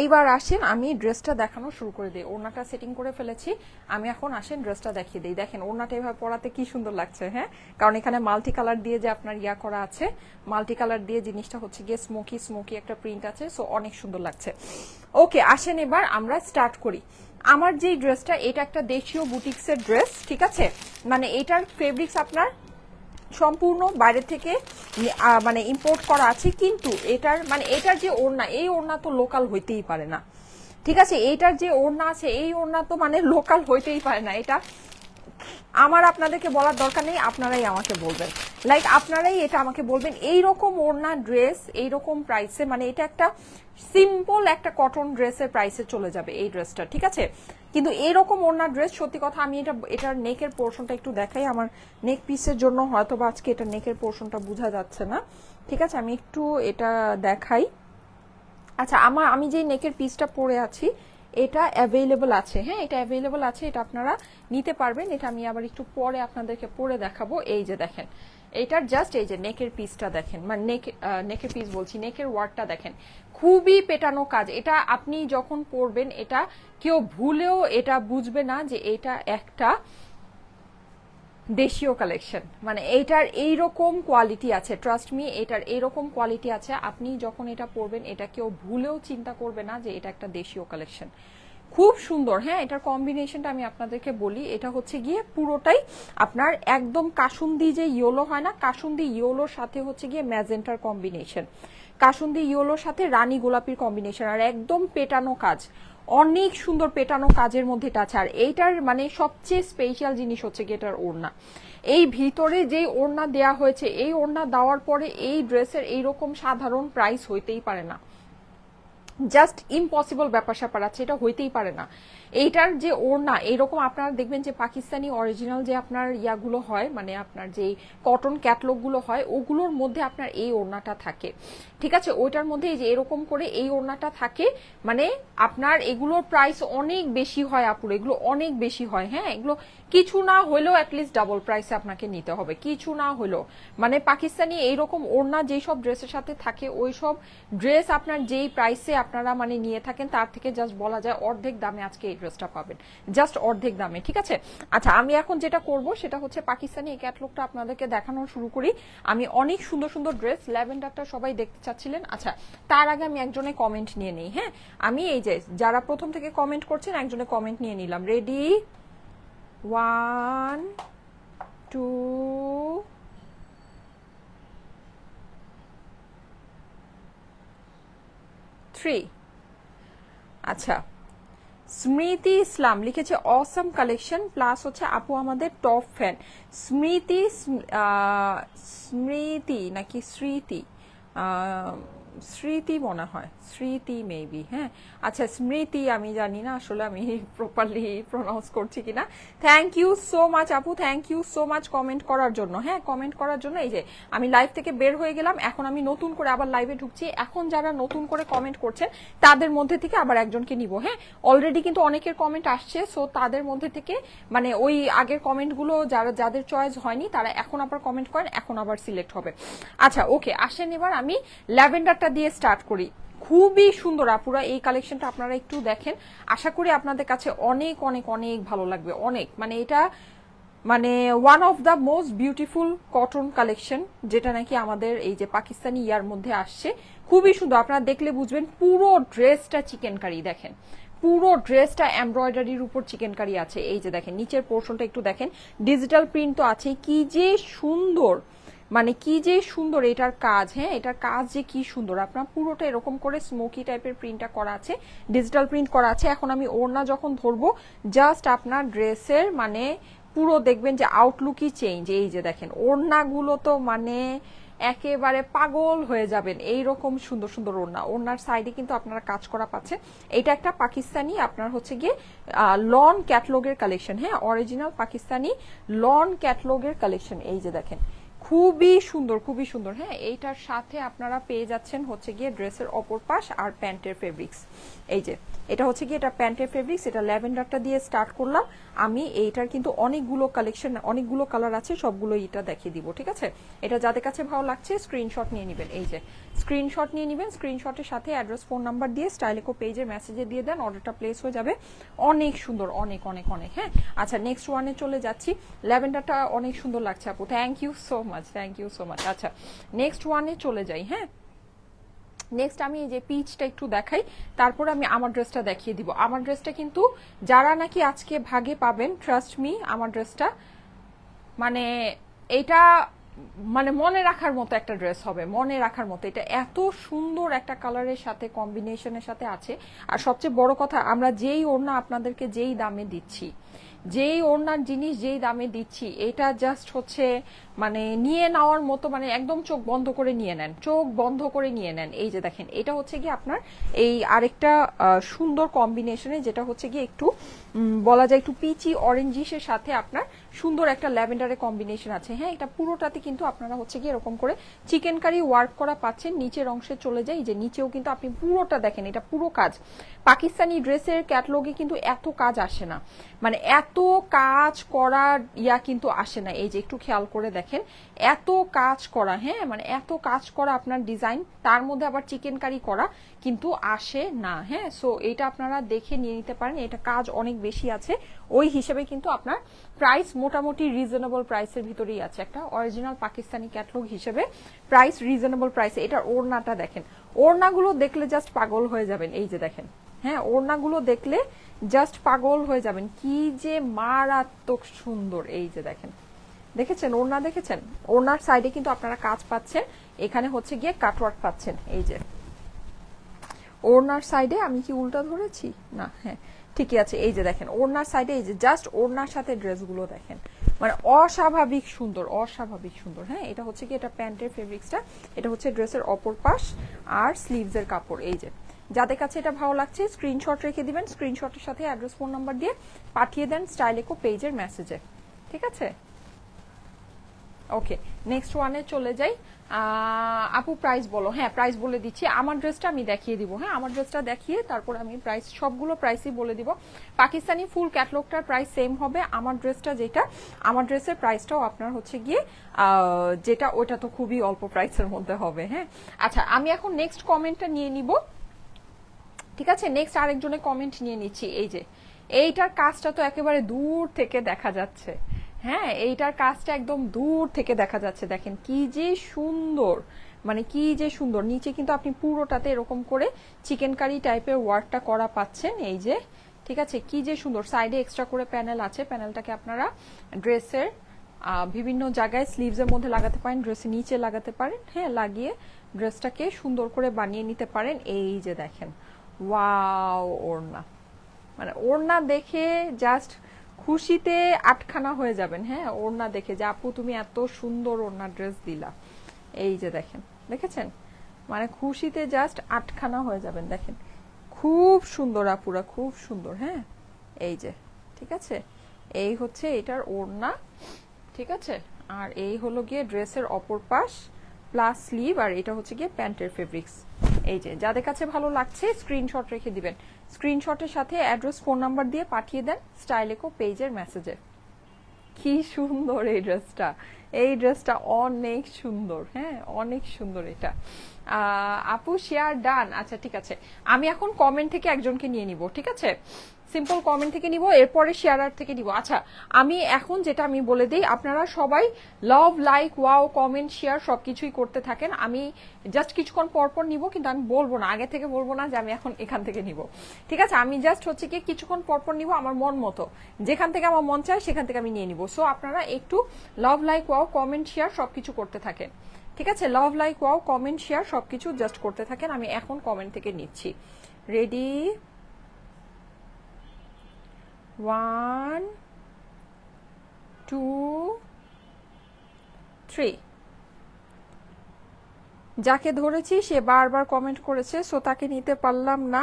এইবার আসেন আমি ড্রেসটা দেখানো শুরু করে দিই। ওড়নাটা সেটিং করে ফেলেছি, আমি এখন আসেন ড্রেসটা দেখিয়ে দিই। দেখেন ওড়নাটা এভাবে পরাতে কি সুন্দর লাগছে, হ্যাঁ কারণ এখানে মাল্টি কালার দিয়ে যে আপনার ইয়া করা আছে, মাল্টি কালার দিয়ে জিনিসটা হচ্ছে গিয়ে স্মোকি স্মোকি একটা প্রিন্ট আছে, সো অনেক সুন্দর লাগছে। ওকে আসেন এবার আমরা স্টার্ট করি। আমার যে ড্রেসটা, এটা একটা দেশীয় বুটিক্সের ড্রেস, ঠিক আছে? মানে এটার ফেব্রিক্স আপনার সম্পূর্ণ বাইরে থেকে মানে ইম্পোর্ট করা আছে, কিন্তু এটার মানে এটার যে ওড়না, এই ওড়না তো লোকাল হইতেই পারে না, ঠিক আছে? এইটার যে ওড়না আছে, এই ওড়না তো মানে লোকাল হইতেই পারে না। এটা আমার আপনাদেরকে বলার দরকার নেই, আপনারাই আমাকে বলবেন, লাইক আপনারাই এটা আমাকে বলবেন। এইরকম ওড়না ড্রেস এইরকম প্রাইসে, মানে এটা একটা সিম্পল একটা কটন ড্রেসের প্রাইসে চলে যাবে এই ড্রেসটা, ঠিক আছে? কিন্তু এইরকম ওড়না ড্রেস, সত্যি কথা আমি এটার নেকের পোর্শনটা একটু দেখাই। আমার নেক পিসের জন্য হয়তো বা আজকে এটা নেকের পোর্শনটা বোঝা যাচ্ছে না, ঠিক আছে? আমি একটু এটা দেখাই। আচ্ছা আমি যে নেকের পিসটা পরে আছি এটা অ্যাভেলেবল আছে, হ্যাঁ এটা অ্যাভেলেবল আছে, এটা আপনারা নিতে পারবেন। এটা আমি আবার একটু পরে আপনাদেরকে পরে দেখাবো। এই যে দেখেন এটার জাস্ট এই যে নেকের পিসটা দেখেন, মানে নেকের পিস বলছি, নেকের ওয়ার্কটা দেখেন, খুবই পেটানো কাজ। এটা আপনি যখন পরবেন এটা কেউ ভুলেও এটা বুঝবে না যে এটা একটা দেশীয় কালেকশন। মানে এইটার এইরকম কোয়ালিটি আছে, ট্রাস্ট মি, এটার এইরকম কোয়ালিটি আছে, আপনি যখন এটা পরবেন এটা কেউ ভুলেও চিন্তা করবে না যে এটা একটা দেশীয় কালেকশন। খুব সুন্দর। হ্যাঁ, এটার কম্বিনেশনটা আমি আপনাদেরকে বলি, এটা হচ্ছে গিয়ে পুরোটাই আপনার একদম কাসুন্দি যে ইয়েলো হয় না, কাসুন্দি ইয়েলোর সাথে হচ্ছে গিয়ে ম্যাজেন্টার কম্বিনেশন, কাসুন্দি ইয়েলোর সাথে রানী গোলাপির কম্বিনেশন, আর একদম পেটানো কাজ, অনেক সুন্দর পেটানো কাজের মধ্যে এটা আছে। আর এইটার মানে সবচেয়ে স্পেশাল জিনিস হচ্ছে কি এটার ওড়না, এই ভিতরে যে ওড়না দেয়া হয়েছে, এই ওড়না দেওয়ার পরে এই ড্রেসের এইরকম সাধারণ প্রাইস হইতেই পারে না, জাস্ট ইম্পসিবল ব্যাপার স্যাপার আছে, এটা হইতেই পারে না। এইটার যে ওড়না এইরকম আপনারা দেখবেন যে পাকিস্তানি অরিজিনাল যে আপনার ইয়াগুলো হয়, মানে আপনার যে কটন ক্যাটলগ গুলো হয় ওগুলোর মধ্যে আপনার এই ওড়নাটা থাকে, ঠিক আছে, ওইটার মধ্যে এই যে এরকম করে এই ওড়নাটা থাকে, মানে আপনার এগুলোর প্রাইস অনেক বেশি হয় আপুর, এগুলো অনেক বেশি হয়। হ্যাঁ, এগুলো কিছু না হলেও অ্যাটলিস্ট ডাবল প্রাইসে আপনাকে নিতে হবে, কিছু না হলেও। মানে পাকিস্তানি এইরকম ওড়না যেই সব ড্রেসের সাথে থাকে ওই সব ড্রেস আপনার যেই প্রাইসে আপনারা মানে নিয়ে থাকেন তার থেকে জাস্ট বলা যায় অর্ধেক দামে আজকে এই ড্রেসটা পাবেন, জাস্ট অর্ধেক দামে, ঠিক আছে। আচ্ছা, আমি এখন যেটা করব সেটা হচ্ছে পাকিস্তানি এই ক্যাটলগটা আপনাদেরকে দেখানো শুরু করি। আমি অনেক সুন্দর সুন্দর ড্রেস, ল্যাভেন্ডারটা সবাই দেখতে চাচ্ছিলেন। আচ্ছা, তার আগে আমি একজনের কমেন্ট নিয়ে নিই। হ্যাঁ, আমি এই যে যারা প্রথম থেকে কমেন্ট করছেন একজনের কমেন্ট নিয়ে নিলাম। রেডি, 1 2 3। আচ্ছা, স্মৃতি ইসলাম লিখেছে অসম কালেকশন, প্লাস হচ্ছে আপু আমাদের টপ ফ্যান। স্মৃতি নাকি স্মৃতি, স্মৃতি মনে হয়, স্মৃতি মেবি। হ্যাঁ, আচ্ছা, স্মৃতি আমি জানি না আসলে আমি প্রপারলি প্রনাউন্স করছি কিনা। থ্যাংক ইউ সো মাচ আপু, thank you so much comment করার জন্য। হ্যাঁ, কমেন্ট করার জন্য। এই যে আমি লাইভ থেকে বের হয়ে গেলাম, এখন আমি নতুন করে আবার লাইভে ঢুকছি। এখন যারা নতুন করে কমেন্ট করছেন তাদের মধ্যে থেকে আবার একজনকে নিব। হ্যাঁ, অলরেডি কিন্তু অনেকের কমেন্ট আসছে, সো তাদের মধ্যে থেকে মানে ওই আগের কমেন্টগুলো যাদের চয়েস হয়নি তারা এখন আবার কমেন্ট করেন, এখন আবার সিলেক্ট হবে। আচ্ছা, ওকে, আসেন এবার আমি ল্যাভেন্ডারটা দিয়ে স্টার্ট করি। খুবই সুন্দর আপুরা, এই কালেকশনটা আপনারা একটু দেখেন, আশা করি আপনাদের কাছে অনেক অনেক অনেক ভালো লাগবে, অনেক। মানে এটা মানে one of the most beautiful cotton collection, যেটা নাকি আমাদের এই যে পাকিস্তানি ইয়ার মধ্যে আসছে। খুবই সুন্দর, আপনারা দেখলে বুঝবেন। পুরো ড্রেসটা চিকেন কারি, দেখেন পুরো ড্রেসটা এমব্রয়ডারির উপর চিকেন কারি আছে। এই যে দেখেন নিচের পোর্শনটা একটু দেখেন, ডিজিটাল প্রিন্ট তো আছে, কি যে সুন্দর, মানে কি যে সুন্দর এটার কাজ। হ্যাঁ, এটার কাজ যে কি সুন্দর, আপনার পুরোটা এরকম করে স্মোকি টাইপের প্রিন্টটা করা আছে, ডিজিটাল প্রিন্ট করা আছে। এখন আমি ওড়না যখন ধরবো জাস্ট আপনার ড্রেসের মানে পুরো দেখবেন যে আউটলুকই চেঞ্জ। এই যে দেখেন ওড়নাগুলো তো মানে একেবারে পাগল হয়ে যাবেন, এইরকম সুন্দর সুন্দর ওড়না। ওড়নার সাইডে কিন্তু আপনারা কাজ করা পাচ্ছেন। এটা একটা পাকিস্তানি আপনার হচ্ছে গিয়ে লন ক্যাটলগের কালেকশন। হ্যাঁ, অরিজিনাল পাকিস্তানি লন ক্যাটলগের কালেকশন। এই যে দেখেন খুবই সুন্দর, খুবই সুন্দর। হ্যাঁ, এইটার সাথে আপনারা পেয়ে যাচ্ছেন হচ্ছে গিয়ে ড্রেসের অপর পাশ আর প্যান্টের ফেব্রিক্স। এই যে এটা হচ্ছে গিয়ে এটা প্যান্টের ফেব্রিক্স, এটা ল্যাভেন্ডারটা দিয়ে স্টার্ট করলাম আমি। এইটার কিন্তু অনেকগুলো কালেকশন, অনেকগুলো কালার আছে, সবগুলো এটা দেখিয়ে দিব, ঠিক আছে। এটা যাদের কাছে ভালো লাগছে স্ক্রিনশট নিয়ে নেবেন। এই যে স্ক্রিনশট নিয়ে নেবেন, স্ক্রিনশটের সাথে অ্যাড্রেস ফোন নাম্বার দিয়ে স্টাইলেকো পেজের মেসেজে দিয়ে দেন, অর্ডারটা প্লেস হয়ে যাবে। অনেক সুন্দর, অনেক অনেক অনেক। হ্যাঁ, আচ্ছা, নেক্সট ওয়ানে চলে যাচ্ছি। ল্যাভেন্ডারটা অনেক সুন্দর লাগছে আপু, thank you so much, thank you so much. আচ্ছা, নেক্সট ওয়ানে চলে যাই। হ্যাঁ, নেক্সট আমি এই যে পিচটা একটু দেখাই, তারপর আমি আমার ড্রেসটা দেখিয়ে দিব। আমার ড্রেসটা কিন্তু যারা নাকি আজকে ভাগে পাবেন, ট্রাস্ট মি, আমার ড্রেসটা মানে এটা মানে মনে রাখার মতো একটা ড্রেস হবে, মনে রাখার মতো। এটা এত সুন্দর একটা কালারের সাথে কম্বিনেশনের সাথে আছে। আর সবচেয়ে বড় কথা, আমরা যেই ওড়না আপনাদেরকে যেই দামে দিচ্ছি, যেই ওড়নার জিনিস যেই দামে দিচ্ছি, এটা জাস্ট হচ্ছে মানে নিয়ে নেওয়ার মতো, মানে একদম চোখ বন্ধ করে নিয়ে নেন, চোখ বন্ধ করে নিয়ে নেন। এই যে দেখেন এটা হচ্ছে কি আপনার এই আরেকটা সুন্দর কম্বিনেশনে, যেটা হচ্ছে কি একটু বলা যায় একটু পিচি অরেঞ্জিসের সাথে আপনার সুন্দর একটা ল্যাভেন্ডারের কম্বিনেশন আছে। হ্যাঁ, এটা পুরোটাতে কিন্তু আপনারা হচ্ছে কি এরকম করে চিকেন কারি ওয়ার্ক করা পাচ্ছেন। নিচের অংশে চলে যায়, যে নিচেও কিন্তু আপনি পুরোটা দেখেন, এটা পুরো কাজ। পাকিস্তানি ড্রেসের ক্যাটলগে কিন্তু এত কাজ আসে না, মানে এত এত কাজ করা কিন্তু আসে না। এই যে একটু খেয়াল করে দেখেন, এত কাজ করা, হ্যাঁ মানে এত কাজ করা আপনার ডিজাইন, তার মধ্যে আবার চিকেন কারি করা, কিন্তু আসে না। হ্যাঁ, সো এটা আপনারা দেখে নিয়ে নিতে পারেন, এটা কাজ অনেক বেশি আছে, ওই হিসেবে কিন্তু আপনার প্রাইস মোটামুটি রিজনেবল প্রাইসের ভিতরেই আছে। একটা অরিজিনাল পাকিস্তানি ক্যাটালগ হিসেবে প্রাইস রিজনেবল প্রাইসে। এটার ওড়নাটা দেখেন, ওড়নাগুলো দেখলে জাস্ট পাগল হয়ে যাবেন। এই যে দেখেন, হ্যাঁ ওড়নাগুলো দেখলে জাস্ট পাগল হয়ে যাবেন, কি যে মারাত্মক সুন্দর। এই যে দেখেন, দেখেছেন ওড়না, দেখেছেন ওড়নার সাইডে কিন্তু আপনারা কাজ পাচ্ছেন, এখানে হচ্ছে গিয়ে কাটওয়ার্ক পাচ্ছেন। এই যে ওড়নার সাইডে, আমি কি উল্টা ধরেছি না, হ্যাঁ ঠিকই আছে। এই যে দেখেন ওড়নার সাইডে, এই যে জাস্ট ওড়নার সাথে ড্রেসগুলো দেখেন, মানে অস্বাভাবিক সুন্দর, অস্বাভাবিক সুন্দর। হ্যাঁ, এটা হচ্ছে কি, এটা প্যান্টের ফেব্রিক্সটা, এটা হচ্ছে ড্রেসের অপর পাশ আর স্লিভসের কাপড়। এই যে যাদের কাছে এটা ভালো লাগছে স্ক্রিনশট রেখে দিবেন, স্ক্রিনশটের সাথে অ্যাড্রেস ফোন নাম্বার দিয়ে পাঠিয়ে দেন স্টাইলেকো পেজের মেসেজে, ঠিক আছে? ওকে, নেক্সট ওয়ানে চলে যাই। আপু প্রাইস বলো। হ্যাঁ প্রাইস বলে দিচ্ছি, আমার ড্রেসটা আমি দেখিয়ে দিব। হ্যাঁ, আমার ড্রেসটা দেখিয়ে তারপর আমি প্রাইস, সবগুলো প্রাইসই বলে দিব। পাকিস্তানি ফুল ক্যাটালগটার প্রাইস সেম হবে, আমার ড্রেসটা যেটা, আমার ড্রেসের প্রাইসটাও আপনার হচ্ছে গিয়ে যেটা, ওটা তো খুবই অল্প প্রাইসের মধ্যে হবে। হ্যাঁ, আচ্ছা আমি এখন নেক্সট কমেন্টটা নিয়ে নিব, ঠিক আছে? নেক্সট আরেকজনের কমেন্ট নিয়ে নিচ্ছি। এই যে এইটার কাজটা তো একেবারে দূর থেকে দেখা যাচ্ছে, হ্যাঁ এইটার কাজটা একদম দূর থেকে দেখা যাচ্ছে, দেখেন কি যে সুন্দর, মানে কি যে সুন্দর। নিচে কিন্তু আপনি পুরোটাতে এরকম করে চিকেন কারি টাইপের ওয়ার্কটা করা পাচ্ছেন। এই যে, ঠিক আছে, কি যে সুন্দর। সাইডে এক্সট্রা করে প্যানেল আছে, প্যানেলটাকে আপনারা ড্রেসের বিভিন্ন জায়গায় স্লিভসের মধ্যে লাগাতে পারেন, ড্রেসের নিচে লাগাতে পারেন, হ্যাঁ লাগিয়ে ড্রেসটাকে সুন্দর করে বানিয়ে নিতে পারেন। এই যে দেখেন, ওয়াও ওড়না, মানে ওড়না দেখে জাস্ট খুশিতে আটখানা হয়ে যাবেন। হ্যাঁ, ওড়না দেখে যে আপু তুমি এত সুন্দর ওড়না ড্রেস দিলা। এই যে দেখেন, দেখেছেন, মানে খুশিতে জাস্ট আটখানা হয়ে যাবেন। দেখেন খুব সুন্দর আপুরা, খুব সুন্দর। হ্যাঁ, এই যে, ঠিক আছে, এই হচ্ছে এটার ওড়না, ঠিক আছে, আর এই হলো গিয়ে ড্রেসের অপর পাশ প্লাস স্লিভ, আর এটা হচ্ছে গিয়ে প্যান্টের ফেব্রিক্স। এই যে যাদের কাছে ভালো লাগছে স্ক্রিনশট রেখে দিবেন, স্ক্রিনশটের সাথে অ্যাড্রেস ফোন নাম্বার দিয়ে পাঠিয়ে দেন স্টাইলেকো পেজের মেসেজে। কি সুন্দর এই ড্রেসটা, এই ড্রেসটা অনেক সুন্দর। হ্যাঁ, অনেক সুন্দর এটা। আপু শেয়ার ডান। আচ্ছা ঠিক আছে, আমি এখন কমেন্ট থেকে একজনকে নিয়ে নিব, ঠিক আছে? সিম্পল কমেন্ট থেকে নিব, এরপরে শেয়ারার থেকে নিব। আচ্ছা আমি এখন যেটা আমি বলে দিই, আপনারা সবাই লাভ, লাইক, ওয়াও, কমেন্ট, শেয়ার সবকিছুই করতে থাকেন। আমি জাস্ট কিছুক্ষণ পরপর নিব, কিন্তু আমি বলবো না, আগে থেকে বলবো না যে আমি এখন এখান থেকে নিব, ঠিক আছে? আমি জাস্ট হচ্ছে কি কিছুক্ষণ পরপর নিব, আমার মন মতো, যেখান থেকে আমার মন চায় সেখান থেকে আমি নিয়ে নিব। সো আপনারা একটু লাভ, লাইক, ওয়াও, কমেন্ট, শেয়ার সবকিছু করতে থাকেন, ঠিক আছে? লাভ, লাইক, ওয়াও, কমেন্ট, শেয়ার সবকিছু জাস্ট করতে থাকেন। আমি এখন কমেন্ট থেকে নিচ্ছি। রেডি, 1 2 3। যাকে ধরেছি সে বারবার কমেন্ট করেছে, সো তাকে নিতে পারলাম না।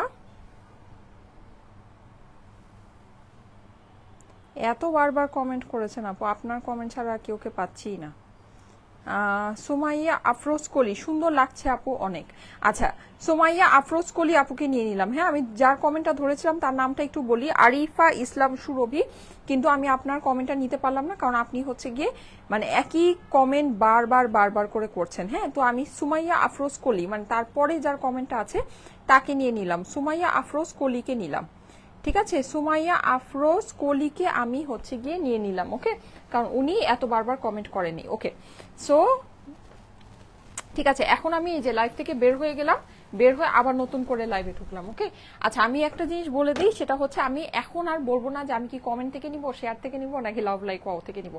এত বারবার কমেন্ট করেছেন আপু, আপনার কমেন্ট ছাড়া আর কেউকে পাচ্ছি না। সোমাইয়া আফরোজ কলি, সুন্দর লাগছে আপু অনেক। আচ্ছা, সোমাইয়া আফরোজ কলি আপুকে নিয়ে নিলাম। হ্যাঁ, আমি যার কমেন্টটা ধরেছিলাম তার নামটা একটু বলি, আরিফা ইসলাম সুরভি, কিন্তু আমি আপনার কমেন্টটা নিতে পারলাম না, কারণ আপনি হচ্ছে গিয়ে মানে একই কমেন্ট বারবার বারবার করে করছেন। হ্যাঁ, তো আমি সুমাইয়া আফরোজ কলি, মানে তারপরে যার কমেন্টটা আছে তাকে নিয়ে নিলাম, সুমাইয়া আফরোজ কলিকে নিলাম, ঠিক আছে? সুমাইয়া আফরোজ কলিকে আমি হচ্ছে গিয়ে নিয়ে নিলাম, ওকে, কারণ উনি এত বারবার কমেন্ট করেনি। ওকে, সো ঠিক আছে, এখন আমি এই যে লাইভ থেকে বের হয়ে গেলাম, বের হয়ে আবার নতুন করে লাইভে ঢুকলাম। ওকে, আচ্ছা আমি একটা জিনিস বলে দিই, সেটা হচ্ছে আমি এখন আর বলবো না যে আমি কি কমেন্ট থেকে নিব, শেয়ার থেকে নিব, নাকি লাভ, লাইক, ওয়াও থেকে নিব।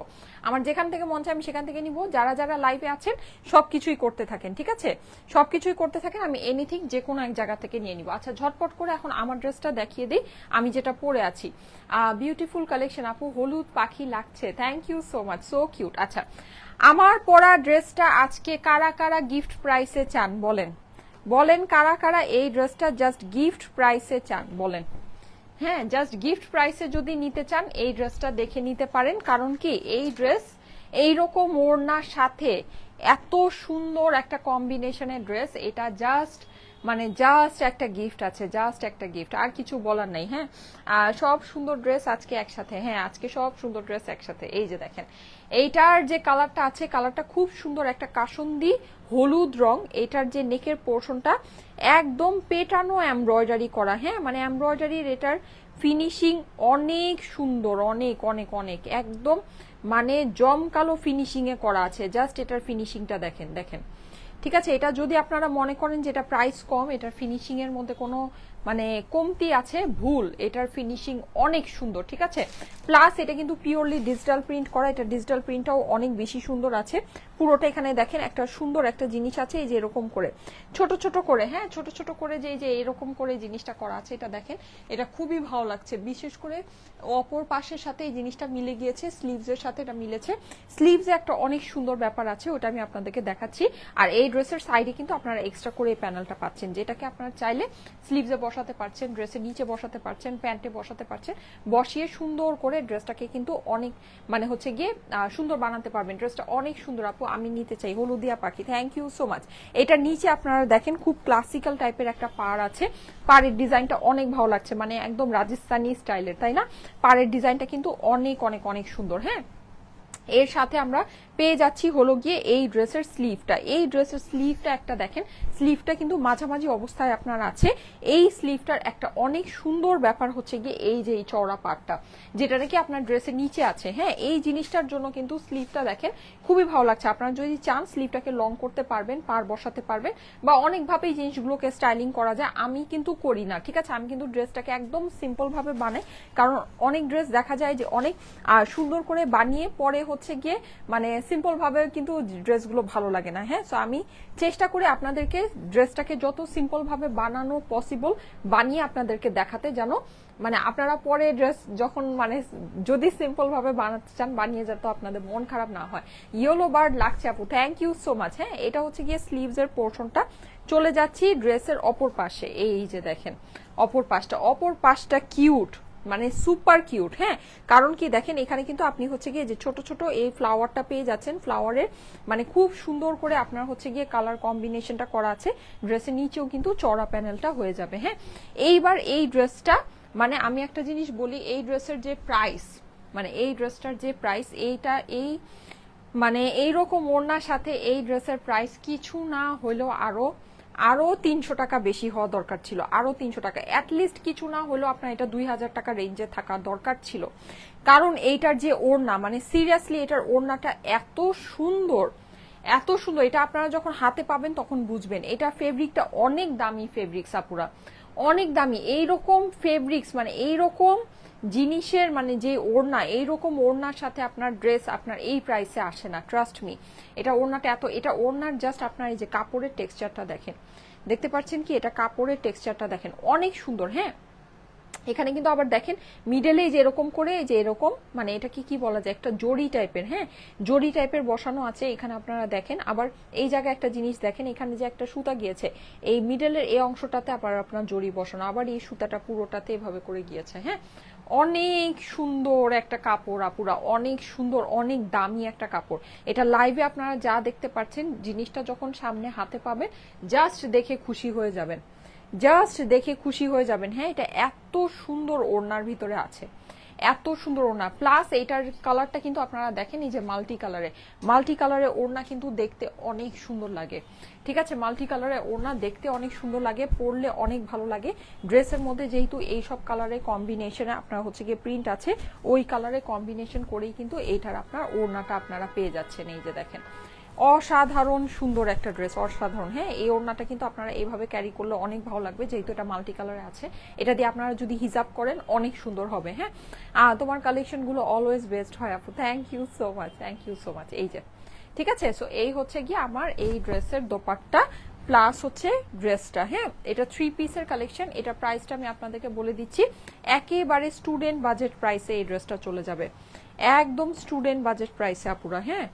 আমার যেখান থেকে মন চায় আমি সেখান থেকে নিব। যারা যারা লাইভে আছেন সবকিছুই করতে থাকেন, ঠিক আছে? সবকিছুই করতে থাকেন, আমি এনিথিং যে কোনো এক জায়গা থেকে নিয়ে নিব। আচ্ছা ঝটপট করে এখন আমার ড্রেসটা দেখিয়ে দিই, আমি যেটা পরে আছি। বিউটিফুল কালেকশন আপু, হলুদ পাখি লাগছে, thank you so much, so cute. আচ্ছা, আমার পরা ড্রেসটা আজকে কারা কারা গিফট প্রাইসে চান বলেন, বলেন কারা কারা এই ড্রেসটা জাস্ট গিফট প্রাইসে চান বলেন। হ্যাঁ, জাস্ট গিফট প্রাইসে যদি নিতে চান এই ড্রেসটা দেখে নিতে পারেন, কারণ কি এই ড্রেস এইরকম ওড়নার সাথে এত সুন্দর একটা কম্বিনেশনের ড্রেস, এটা জাস্ট মানে জাস্ট একটা গিফট আছে, জাস্ট একটা গিফট, আর কিছু বলার নেই। হ্যাঁ, সব সুন্দর ড্রেস আজকে একসাথে। হ্যাঁ, আজকে সব সুন্দর ড্রেস একসাথে। এই যে দেখেন, এইটার যে কালারটা আছে, কালারটা খুব সুন্দর, একটা কাসুন্দি হলুদ রং। এটার যে নেকের পোর্শনটা একদম পেটানো এমব্রয়ডারি করা। হ্যাঁ, মানে এমব্রয়ডারির এটার ফিনিশিং অনেক সুন্দর, অনেক অনেক অনেক একদম মানে জমকালো ফিনিশিং এ করা আছে। জাস্ট এটার ফিনিশিংটা দেখেন, দেখেন। ঠিক আছে, এটা যদি আপনারা মনে করেন যে এটা প্রাইস কম, এটার ফিনিশিং এর মধ্যে কোনো মানে কমতি আছে, ভুল। এটার ফিনিশিং অনেক সুন্দর। ঠিক আছে, প্লাস এটা কিন্তু পিওরলি ডিজিটাল প্রিন্ট করা। এটা ডিজিটাল প্রিন্টটাও অনেক বেশি সুন্দর আছে পুরোটা। এখানে দেখেন একটা সুন্দর একটা জিনিস আছে, এই যে এরকম করে ছোট ছোট করে, হ্যাঁ ছোট ছোট করে যে এরকম করে জিনিসটা করা আছে, এটা দেখেন, এটা খুবই ভালো লাগছে। বিশেষ করে অপর পাশের সাথে এই জিনিসটা মিলে গিয়েছে, স্লিভস এর সাথে এটা মিলেছে। স্লিভসে একটা অনেক সুন্দর ব্যাপার আছে, ওটা আমি আপনাদেরকে দেখাচ্ছি। আর এই ড্রেসের সাইডে কিন্তু আপনারা এক্সট্রা করে এই প্যানেলটা পাচ্ছেন, যেটাকে আপনারা চাইলে স্লিভসে বসাতে পারছেন, ড্রেসের নিচে বসাতে পারছেন, প্যান্টে বসাতে পারছেন। বসিয়ে সুন্দর করে ড্রেসটাকে কিন্তু অনেক মানে হচ্ছে গিয়ে সুন্দর বানাতে পারবেন। ড্রেসটা অনেক সুন্দর আপু, আমি নিতে চাই। হলুদিয়া পাখি, থ্যাংক ইউ সো মাচ। এটার নিচে আপনারা দেখেন খুব ক্লাসিক্যাল টাইপের একটা পাড় আছে। পাড়ের ডিজাইনটা অনেক ভালো লাগছে, মানে একদম রাজস্থানী স্টাইলের, তাই না? পাড়ের ডিজাইনটা কিন্তু অনেক অনেক অনেক সুন্দর। হ্যাঁ, এর সাথে আমরা পেয়ে যাচ্ছি হলো গিয়ে এই ড্রেসের স্লিভটা। এই ড্রেসের স্লিভটা একটা দেখেন, স্লিভটা কিন্তু মাঝামাঝি অবস্থায় আপনার আছে। এই স্লিভটার একটা অনেক সুন্দর ব্যাপার হচ্ছে গিয়ে এই যে এই চওড়া পাটটা, যেটা নাকি আপনার ড্রেসের নিচে আছে। হ্যাঁ, এই জিনিসটার জন্য কিন্তু স্লিভটা দেখেন খুবই ভালো লাগছে। আপনারা যদি চান স্লিভটাকে লং করতে পারবেন, পার বসাতে পারবেন, বা অনেকভাবে এই জিনিসগুলোকে স্টাইলিং করা যায়। আমি কিন্তু করি না, ঠিক আছে, আমি কিন্তু ড্রেসটাকে একদম সিম্পল ভাবে বানাই। কারণ অনেক ড্রেস দেখা যায় যে অনেক সুন্দর করে বানিয়ে পরে হচ্ছে গিয়ে মানে সিম্পল ভাবে কিন্তু ড্রেসগুলো ভালো লাগে না। হ্যাঁ, সো আমি চেষ্টা করি আপনাদেরকে ড্রেসটাকে যত সিম্পল ভাবে বানানো পসিবল বানিয়ে আপনাদেরকে দেখাতে, যেন মানে আপনারা পরে ড্রেস যখন মানে যদি সিম্পল ভাবে বানাতে চান বানিয়ে যাতে আপনাদের মন খারাপ না হয়। ইয়েলো বার্ড লাগছে আপু, থ্যাংক ইউ সো মাচ। হ্যাঁ, এটা হচ্ছে গিয়ে স্লিভস এর পোর্শনটা। চলে যাচ্ছি ড্রেসের অপর পাশে। এই যে দেখেন অপর পাশটা, অপর পাশটা কিউট, মানে সুপার কিউট। হ্যাঁ, কারণ কি দেখেন, এখানে কিন্তু আপনি হচ্ছে গিয়ে যে ছোট ছোট এই ফ্লাওয়ারটা পেয়ে যাচ্ছেন। ফ্লাওয়ারের মানে খুব সুন্দর করে আপনার হচ্ছে গিয়ে কালার কম্বিনেশনটা করা আছে। ড্রেসের নিচেও কিন্তু চড়া প্যানেলটা হয়ে যাবে। হ্যাঁ, এইবার এই ড্রেসটা মানে আমি একটা জিনিস বলি, এই ড্রেসের যে প্রাইস, মানে এই ড্রেসটার যে প্রাইস, এইটা এই মানে এইরকম ওড়নার সাথে এই ড্রেসের প্রাইস কিছু না হলেও আরো 300 টাকা বেশি হওয়া দরকার ছিল। আরো 300 টাকা অ্যাটলিস্ট, কিছু না হলেও আপনার এটা 2000 টাকা রেঞ্জে থাকা দরকার ছিল। কারণ এইটার যে ওড়না, মানে সিরিয়াসলি এটার ওড়নাটা এত সুন্দর, এত সুন্দর। এটা আপনারা যখন হাতে পাবেন তখন বুঝবেন। এটা ফেব্রিকটা অনেক দামি ফেব্রিক্স আপুরা, অনেক দামি। এইরকম ফেব্রিক্স মানে এইরকম জিনিসের মানে যে ওড়না, এইরকম ওড়নার সাথে আপনার ড্রেস আপনার এই প্রাইসে আসে না, ট্রাস্ট মি। এটা ওড়নাটা এত, এটা ওড়নার জাস্ট আপনার এই যে কাপড়ের টেক্সচারটা দেখেন, দেখতে পাচ্ছেন কি, এটা কাপড়ের টেক্সচারটা দেখেন অনেক সুন্দর। হ্যাঁ, এখানে কিন্তু আবার দেখেন মিডলে যে এরকম করে যে এরকম মানে এটা কি বলা যায়, একটা জড়ি টাইপের, হ্যাঁ জড়ি টাইপের বসানো আছে এখানে। আপনারা দেখেন আবার এই জায়গায় একটা জিনিস দেখেন, এখানে যে একটা সুতা গিয়েছে এই মিডলের এই অংশটাতে আবার আপনার জড়ি বসানো, আবার এই সুতাটা পুরোটাতে এভাবে করে গিয়েছে। হ্যাঁ, অনেক সুন্দর একটা কাপড় আপুরা, অনেক সুন্দর, অনেক দামি একটা কাপড়। এটা লাইভে আপনারা যা দেখতে পাচ্ছেন, জিনিসটা যখন সামনে হাতে পাবেন জাস্ট দেখে খুশি হয়ে যাবেন, জাস্ট দেখে খুশি হয়ে যাবেন। হ্যাঁ, এটা এত সুন্দর ওড়নার ভিতরে আছে, এত সুন্দর ওড়না। প্লাস এইটার কালারটা কিন্তু আপনারা দেখেন এই যে মাল্টি কালারে ওড়না কিন্তু দেখতে অনেক সুন্দর লাগে। ঠিক আছে, মাল্টি কালারে ওড়না দেখতে অনেক সুন্দর লাগে, পরলে অনেক ভালো লাগে। ড্রেসের মধ্যে যেহেতু এই সব কালারে কম্বিনেশনে আপনার হচ্ছে গিয়ে প্রিন্ট আছে, ওই কালারে কম্বিনেশন করেই কিন্তু এইটার আপনার ওড়নাটা আপনারা পেয়ে যাচ্ছেন। এই যে দেখেন অসাধারণ সুন্দর একটা ড্রেস, অসাধারণ। হ্যাঁ, এই ওড়নাটা কিন্তু আপনারা এইভাবে ক্যারি করলে অনেক ভালো লাগবে, যেহেতু এটা মাল্টি কালারে আছে। এটা দিয়ে আপনারা যদি হিজাব করেন অনেক সুন্দর হবে। হ্যাঁ, তোমার কালেকশন গুলো অলওয়েজ বেস্ট হয় আপু, thank you so much, thank you so much. এই যে ঠিক আছে, সো এই হচ্ছে গিয়ে আমার এই ড্রেসের দোপাট্টা প্লাস হচ্ছে ড্রেসটা। হ্যাঁ, এটা 3 পিসের কালেকশন। এটা প্রাইসটা আমি আপনাদেরকে বলে দিচ্ছি, একেবারে স্টুডেন্ট বাজেট প্রাইসে এই ড্রেসটা চলে যাবে, একদম স্টুডেন্ট বাজেট প্রাইসে আপুরা। হ্যাঁ,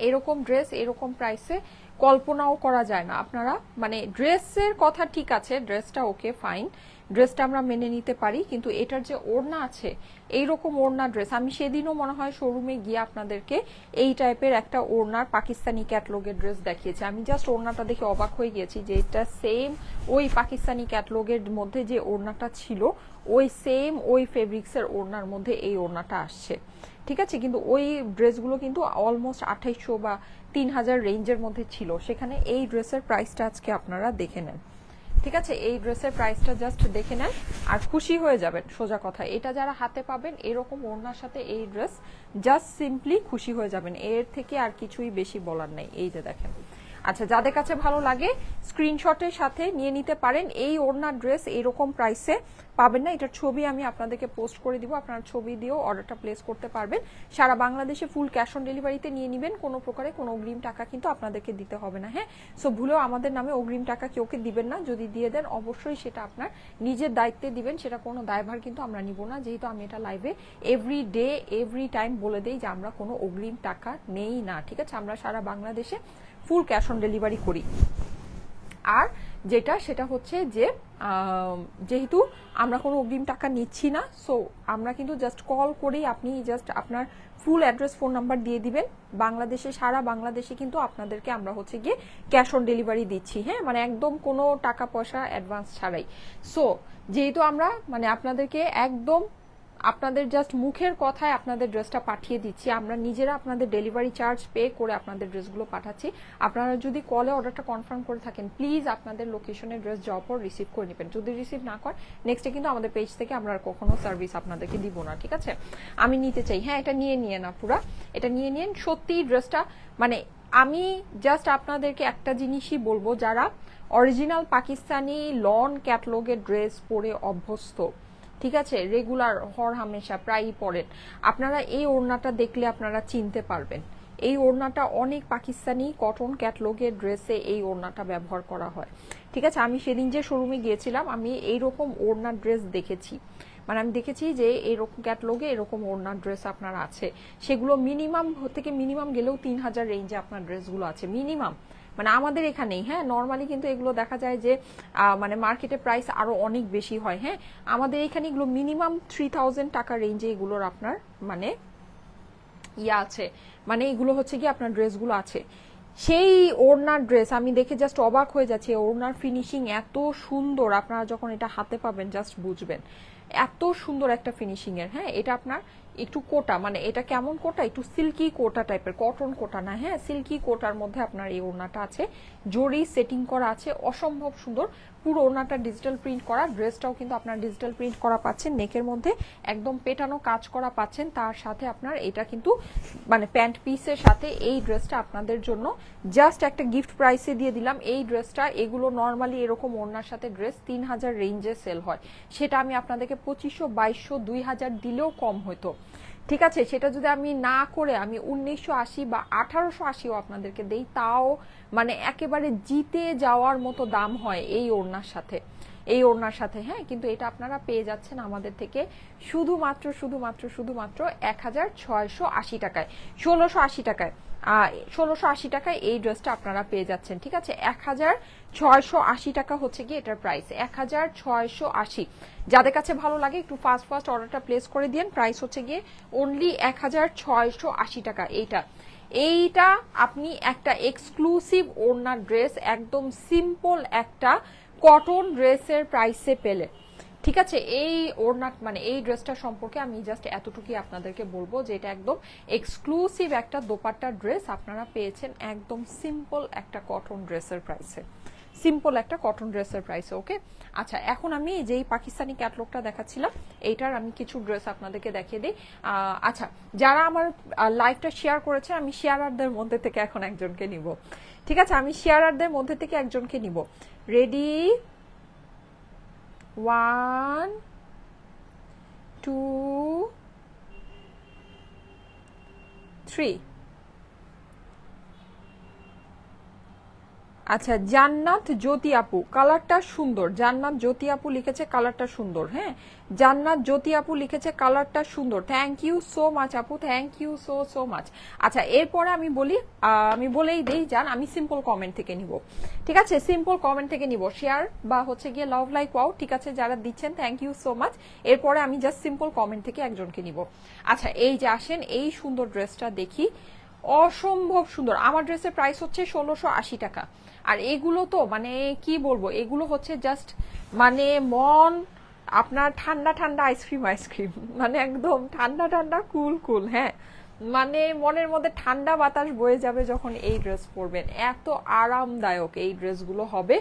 এরকম ড্রেস এরকম প্রাইসে কল্পনাও করা যায় না। আপনারা মানে ড্রেসের কথা ঠিক আছে, ড্রেসটা ওকে ফাইন, ড্রেসটা আমরা মেনে নিতে পারি, কিন্তু এটার যে ওড়না আছে এইরকম ওড়না ড্রেস আমি সেদিনও মনে হয় শোরুমে গিয়ে আপনাদেরকে এই টাইপের একটা ওড়নার পাকিস্তানি ক্যাটলগের ড্রেস দেখিয়েছি। আমি জাস্ট ওড়নাটা দেখে অবাক হয়ে গিয়েছি যে এটা সেম ওই পাকিস্তানি ক্যাটলগের মধ্যে যে ওড়নাটা ছিল ওই সেম ওই ফেব্রিক্সের ওড়নার মধ্যে এই ওড়নাটা আসছে, ঠিক আছে। কিন্তু ওই ড্রেসগুলো কিন্তু অলমোস্ট 2800 বা 3000 রেঞ্জের মধ্যে ছিল, সেখানে এই ড্রেসের প্রাইসটা আজকে আপনারা দেখে নেন, ঠিক আছে। এই ড্রেসের প্রাইসটা জাস্ট দেখে নেন আর খুশি হয়ে যাবেন, সোজা কথা। এটা যারা হাতে পাবেন এরকম ওড়নার সাথে এই ড্রেস, জাস্ট সিম্পলি খুশি হয়ে যাবেন, এর থেকে আর কিছুই বেশি বলার নেই। এই যে দেখেন, আচ্ছা যাদের কাছে ভালো লাগে স্ক্রিনশটের সাথে নিয়ে নিতে পারেন। এই ওড়নার ড্রেস এরকম প্রাইসে পাবেন না, এটার ছবি আমি আপনাদেরকে পোস্ট করে দিব, আপনারা ছবি দিয়েও অর্ডারটা প্লেস করতে পারবেন। সারা বাংলাদেশে ফুল ক্যাশ অন ডেলিভারিতে নিয়ে নেবেন, কোনো প্রকারে কোনো অগ্রিম টাকা কিন্তু আপনাদেরকে দিতে হবে না, হ্যাঁ। সো ভুলেও আমাদের নামে অগ্রিম টাকা কেউকে দিবেন না, যদি দিয়ে দেন অবশ্যই সেটা আপনার নিজের দায়িত্বে দিবেন, সেটা কোনো দায়ভার কিন্তু আমরা নিব না, যেহেতু আমি এটা লাইভে এভরি ডে এভরি টাইম বলে দিই যে আমরা কোনো অগ্রিম টাকা নেই না, ঠিক আছে। আমরা সারা বাংলাদেশে ফুল ক্যাশ অন ডেলিভারি করি। আর যেটা সেটা হচ্ছে যে যেহেতু আমরা কোনো অগ্রিম টাকা নিচ্ছি না, সো আমরা কিন্তু জাস্ট কল করেই আপনি জাস্ট আপনার ফুল অ্যাড্রেস ফোন নাম্বার দিয়ে দিবেন। বাংলাদেশে সারা বাংলাদেশে কিন্তু আপনাদেরকে আমরা হচ্ছে গিয়ে ক্যাশ অন ডেলিভারি দিচ্ছি, হ্যাঁ, মানে একদম কোনো টাকা পয়সা অ্যাডভান্স ছাড়াই। সো যেহেতু আমরা মানে আপনাদেরকে একদম আপনাদের জাস্ট মুখের কথায় আপনাদের ড্রেসটা পাঠিয়ে দিচ্ছি, আমরা নিজেরা আপনাদের ডেলিভারি চার্জ পে করে আপনাদের ড্রেসগুলো পাঠাচ্ছি। আপনারা যদি কলে অর্ডারটা কনফার্ম করে থাকেন প্লিজ আপনাদের লোকেশনে ড্রেস যাওয়ার পর রিসিভ করে নেবেন। যদি রিসিভ না করেন নেক্সটে কিন্তু আমাদের পেজ থেকে আমরা আর কখনো সার্ভিস আপনাদেরকে দিব না, ঠিক আছে। আমি নিতে চাই, হ্যাঁ, এটা নিয়ে না পুরা, এটা নিয়ে নিন। সত্যি ড্রেসটা মানে আমি জাস্ট আপনাদেরকে একটা জিনিসই বলবো, যারা অরিজিনাল পাকিস্তানি লন ক্যাটলগের ড্রেস পরে অভ্যস্ত, ঠিক আছে, রেগুলার হর হামেশা প্রায়ই পরেন, আপনারা এই ওড়নাটা দেখলে আপনারা চিনতে পারবেন। এই ওড়নাটা অনেক পাকিস্তানি কটন ক্যাটলগের ড্রেসে এই ওড়নাটা ব্যবহার করা হয়, ঠিক আছে। আমি সেদিন যে শোরুমে গিয়েছিলাম আমি এইরকম ওড়নার ড্রেস দেখেছি, মানে আমি দেখেছি যে এরকম ক্যাটলগে এরকম ওড়নার ড্রেস আপনার আছে, সেগুলো মিনিমাম থেকে মিনিমাম গেলেও 3000 রেঞ্জে আপনার ড্রেসগুলো আছে মিনিমাম, মানে আমাদের এখানেই, হ্যাঁ। নর্মালি কিন্তু এগুলো দেখা যায় যে মানে মার্কেটে প্রাইস আরো অনেক বেশি হয়, হ্যাঁ। আমাদের এখানে এগুলো মিনিমাম 3000 টাকা রেঞ্জে এগুলোর আপনার মানে ইয়া আছে, মানে এগুলো হচ্ছে কি আপনার ড্রেসগুলো আছে। সেই ওড়নার ড্রেস আমি দেখে জাস্ট অবাক হয়ে যাচ্ছি, ওড়নার ফিনিশিং এত সুন্দর, আপনারা যখন এটা হাতে পাবেন জাস্ট বুঝবেন এত সুন্দর একটা ফিনিশিং এর, হ্যাঁ। এটা আপনার একটু কোটা, মানে এটা কেমন কোটা, একটু সিল্কি কোটা টাইপের, কটন কোটা না, হ্যাঁ, সিল্কি কোটার মধ্যে আপনার এই ওড়নাটা আছে, জরি সেটিং করা আছে, অসম্ভব সুন্দর। পুরো ওড়নাটা ডিজিটাল প্রিন্ট করা, ড্রেসটাও কিন্তু আপনার ডিজিটাল প্রিন্ট করা পাচ্ছেন, নেকের মধ্যে একদম পেটানো কাজ করা পাচ্ছেন, তার সাথে আপনার এটা কিন্তু মানে প্যান্ট পিসের সাথে এই ড্রেসটা আপনাদের জন্য জাস্ট একটা গিফট প্রাইসে দিয়ে দিলাম। এই ড্রেসটা এগুলো নর্মালি এরকম ওড়নার সাথে ড্রেস 3000 রেঞ্জে সেল হয়, সেটা আমি আপনাদেরকে 2500 2200 2000 দিলেও কম হতো, ঠিক আছে। সেটা যদি আমি না করে আমি 1980 বা 1880ও আপনাদেরকে দেই, তাও মানে একেবারে জিতে যাওয়ার মতো দাম হয় এই ওড়নার সাথে, এই ওড়নার সাথে, হ্যাঁ। কিন্তু এটা আপনারা পেয়ে যাচ্ছেন আমাদের থেকে শুধুমাত্র 1680 টাকায়, 1680 টাকায়, 1680 টাকায় এই ড্রেসটা আপনারা পেয়ে যাচ্ছেন, ঠিক আছে। 1680 টাকা হচ্ছে কি এটার প্রাইস, 1680। যাদের কাছে ভালো লাগে একটু ফাস্ট অর্ডারটা প্লেস করে দিন। প্রাইস হচ্ছে গিয়ে অনলি 1680 টাকা। এইটা আপনি একটা এক্সক্লুসিভ ওড়নার ড্রেস, একদম সিম্পল একটা কটন ড্রেসের প্রাইসে পেলে, ঠিক আছে। এই ওড়না মানে এই ড্রেসটা সম্পর্কে আমি জাস্ট এতটুকুই আপনাদেরকে বলবো যে এটা একদম এক্সক্লুসিভ একটা দোপাট্টা ড্রেস আপনারা পেয়েছেন একদম সিম্পল একটা কটন ড্রেসের প্রাইসে, সিম্পল একটা কটন ড্রেসের প্রাইসে, ওকে। আচ্ছা এখন আমি যেই পাকিস্তানি ক্যাটলগটা দেখাচ্ছিলাম এইটার আমি কিছু ড্রেস আপনাদেরকে দেখিয়ে দিই। আচ্ছা যারা আমার লাইভটা শেয়ার করেছে আমি শেয়ারারদের মধ্যে থেকে এখন একজনকে নিব, ঠিক আছে। আমি শেয়ারারদের মধ্যে থেকে একজনকে নিব। রেডি, 1 2 3। আচ্ছা, জান্নাত জ্যোতি আপু, কালারটা সুন্দর। জান্নাত জ্যোতি আপু লিখেছে কালারটা সুন্দর। হ্যাঁ, জান্নাত জ্যোতি আপু লিখেছে কালারটা সুন্দর। থ্যাংক ইউ সো মাচ আপু, thank you so so much. আচ্ছা, এরপরে আমি বলি, আমি বলেই দেই জান, আমি সিম্পল কমেন্ট থেকে নিব। ঠিক আছে, সিম্পল কমেন্ট থেকে নিব। শেয়ার বা হচ্ছে গিয়ে লাভ লাইক ওয়াও, ঠিক আছে, যারা দিচ্ছেন থ্যাংক ইউ সো মাচ। এরপরে আমি জাস্ট সিম্পল কমেন্ট থেকে একজনকে নিব। আচ্ছা, এই যে আসেন, এই সুন্দর ড্রেসটা দেখি, অসম্ভব সুন্দর। আমার ড্রেসের প্রাইস হচ্ছে 1680 টাকা। আর এগুলো তো মানে কি বলবো, এগুলো হচ্ছে জাস্ট মানে মন আপনার ঠান্ডা ঠান্ডা আইসক্রিম আইসক্রিম, মানে একদম ঠান্ডা ঠান্ডা কুল কুল। হ্যাঁ, মানে মনের মধ্যে ঠান্ডা বাতাস বয়ে যাবে যখন এই ড্রেস পরবেন। এত আরামদায়ক এই ড্রেসগুলো হবে।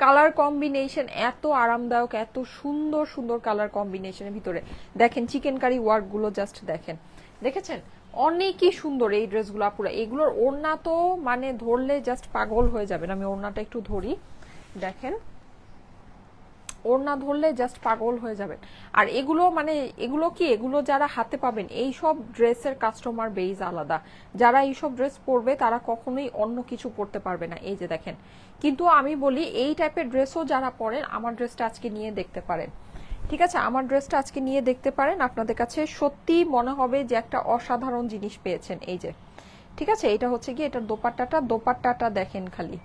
কালার কম্বিনেশন এত আরামদায়ক, এত সুন্দর সুন্দর কালার কম্বিনেশনের ভিতরে। দেখেন চিকেন কারি ওয়ার্ক গুলো জাস্ট দেখেন, দেখেছেন অনেকই সুন্দর এই ড্রেসগুলো আপুরা। এগুলোর ওড়না তো মানে ধরলে জাস্ট পাগল হয়ে যাবেন। আমি ওড়নাটা একটু ধরি, দেখেন ওড়না ধরলে জাস্ট পাগল হয়ে যাবেন। আর এগুলো মানে এগুলো কি, এগুলো যারা হাতে পাবেন, এই সব ড্রেসের কাস্টমার বেজ আলাদা। যারা এইসব ড্রেস পরবে তারা কখনোই অন্য কিছু পরতে পারবে না। এই যে দেখেন, কিন্তু আমি বলি এই টাইপের ড্রেসও যারা পরেন আমার ড্রেসটা আজকে নিয়ে দেখতে পারেন। ঠিক আছে, আমার ড্রেসটা আজকে নিয়ে দেখতে পারেন। আপনাদের কাছে সত্যি মনে হবে যে একটা অসাধারণ জিনিস পেয়েছেন। এই যে ঠিক আছে, এটা হচ্ছে গিয়ে এটার দোপাট্টাটা দেখেন, খালি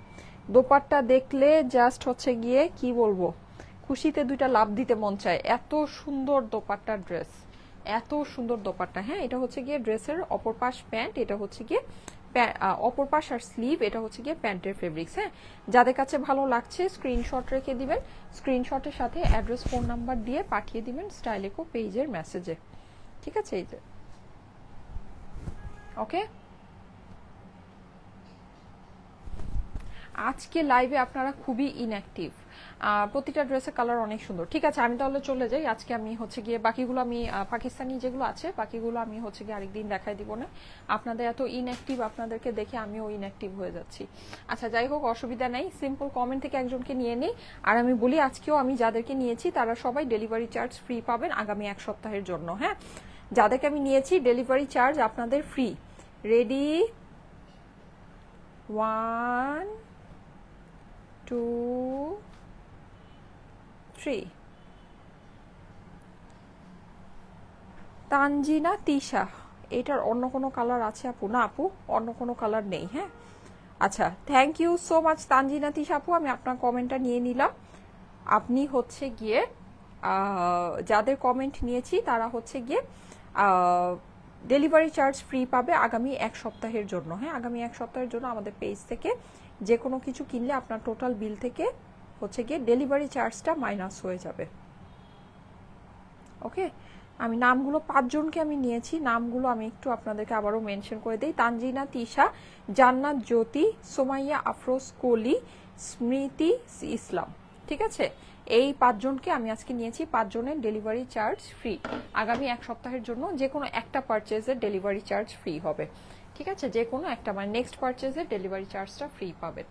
দোপাট্টা দেখলে জাস্ট হচ্ছে গিয়ে কি বলবো, খুশিতে দুইটা লাভ দিতে মন চায়। এত সুন্দর দোপাট্টার ড্রেস, এত সুন্দর দোপাট্টা। হ্যাঁ, এটা হচ্ছে গিয়ে ড্রেসের অপর পাশ প্যান্ট, এটা হচ্ছে গিয়ে অপর পাশ আর স্লিভ, এটা হচ্ছে গিয়ে প্যান্টের ফেব্রিক্স। হ্যাঁ, যাদের কাছে ভালো লাগছে স্ক্রিনশট রেখে দিবেন, স্ক্রিনশটের সাথে অ্যাড্রেস ফোন নাম্বার দিয়ে পাঠিয়ে দিবেন স্টাইলেকো পেজের মেসেজে। ঠিক আছে, এই যে ওকে। আজকে লাইভে আপনারা খুবই ইনঅ্যাক্টিভ, প্রতিটা ড্রেসের কালার অনেক সুন্দর। ঠিক আছে, আমি তাহলে চলে যাই। আজকে আমি হচ্ছে গিয়ে বাকিগুলো আমি পাকিস্তানি যেগুলো আছে বাকিগুলো আমি হচ্ছে গিয়ে আরেকদিন দেখাই দিব না। আপনাদের এত ইনঅ্যাক্টিভ, আপনাদেরকে দেখে আমিও ইনঅ্যাক্টিভ হয়ে যাচ্ছি। আচ্ছা, যাই হোক, অসুবিধা নেই। সিম্পল কমেন্ট থেকে একজনকে নিয়ে নিই। আর আমি বলি আজকেও আমি যাদেরকে নিয়েছি তারা সবাই ডেলিভারি চার্জ ফ্রি পাবেন আগামী এক সপ্তাহের জন্য। হ্যাঁ, যাদেরকে আমি নিয়েছি ডেলিভারি চার্জ আপনাদের ফ্রি। রেডি, 1 2 3। তানজিনা তিশা, এটার অন্য কোনো কালার আছে আপু? না আপু, অন্য কোনো কালার নেই। হ্যাঁ, আচ্ছা, thank you so much Tanjina Tisha আপু, আমি আপনার কমেন্টটা নিয়ে নিলাম। আপনি হচ্ছে গিয়ে যাদের কমেন্ট নিয়েছি তারা হচ্ছে গিয়ে ডেলিভারি চার্জ ফ্রি পাবে আগামী এক সপ্তাহের জন্য। হ্যাঁ, আগামী এক সপ্তাহের জন্য আমাদের পেজ থেকে যে কোনো কিছু কিনলে আপনার টোটাল বিল থেকে হচ্ছে গিয়ে ডেলিভারি চার্জটা মাইনাস হয়ে যাবে। ওকে, আমি নামগুলো 5 জনকে আমি নিয়েছি, নামগুলো আমি একটু আপনাদেরকে আবারও মেনশন করে দিই। তানজিনা তিশা, জান্নাত জ্যোতি, সোমাইয়া আফরোজ কলি, স্মৃতি ইসলাম। ঠিক আছে, এই 5 জনকে আমি আজকে নিয়েছি। 5 জনের ডেলিভারি চার্জ ফ্রি আগামী এক সপ্তাহের জন্য। যে কোনো একটা পারচেজের ডেলিভারি চার্জ ফ্রি হবে। ঠিক আছে, যে কোনো একটা মানে নেক্সট পারচেজের ডেলিভারি চার্জটা ফ্রি পাবেন।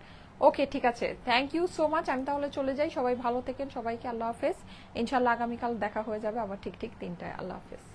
ওকে, ঠিক আছে, থ্যাংক ইউ সো মাচ। আমি তাহলে চলে যাই। সবাই ভালো থেকেন, সবাইকে আল্লাহ হাফেজ। ইনশাল্লাহ আগামীকাল দেখা হয়ে যাবে আবার ঠিক 3টায়। আল্লাহ হাফেজ।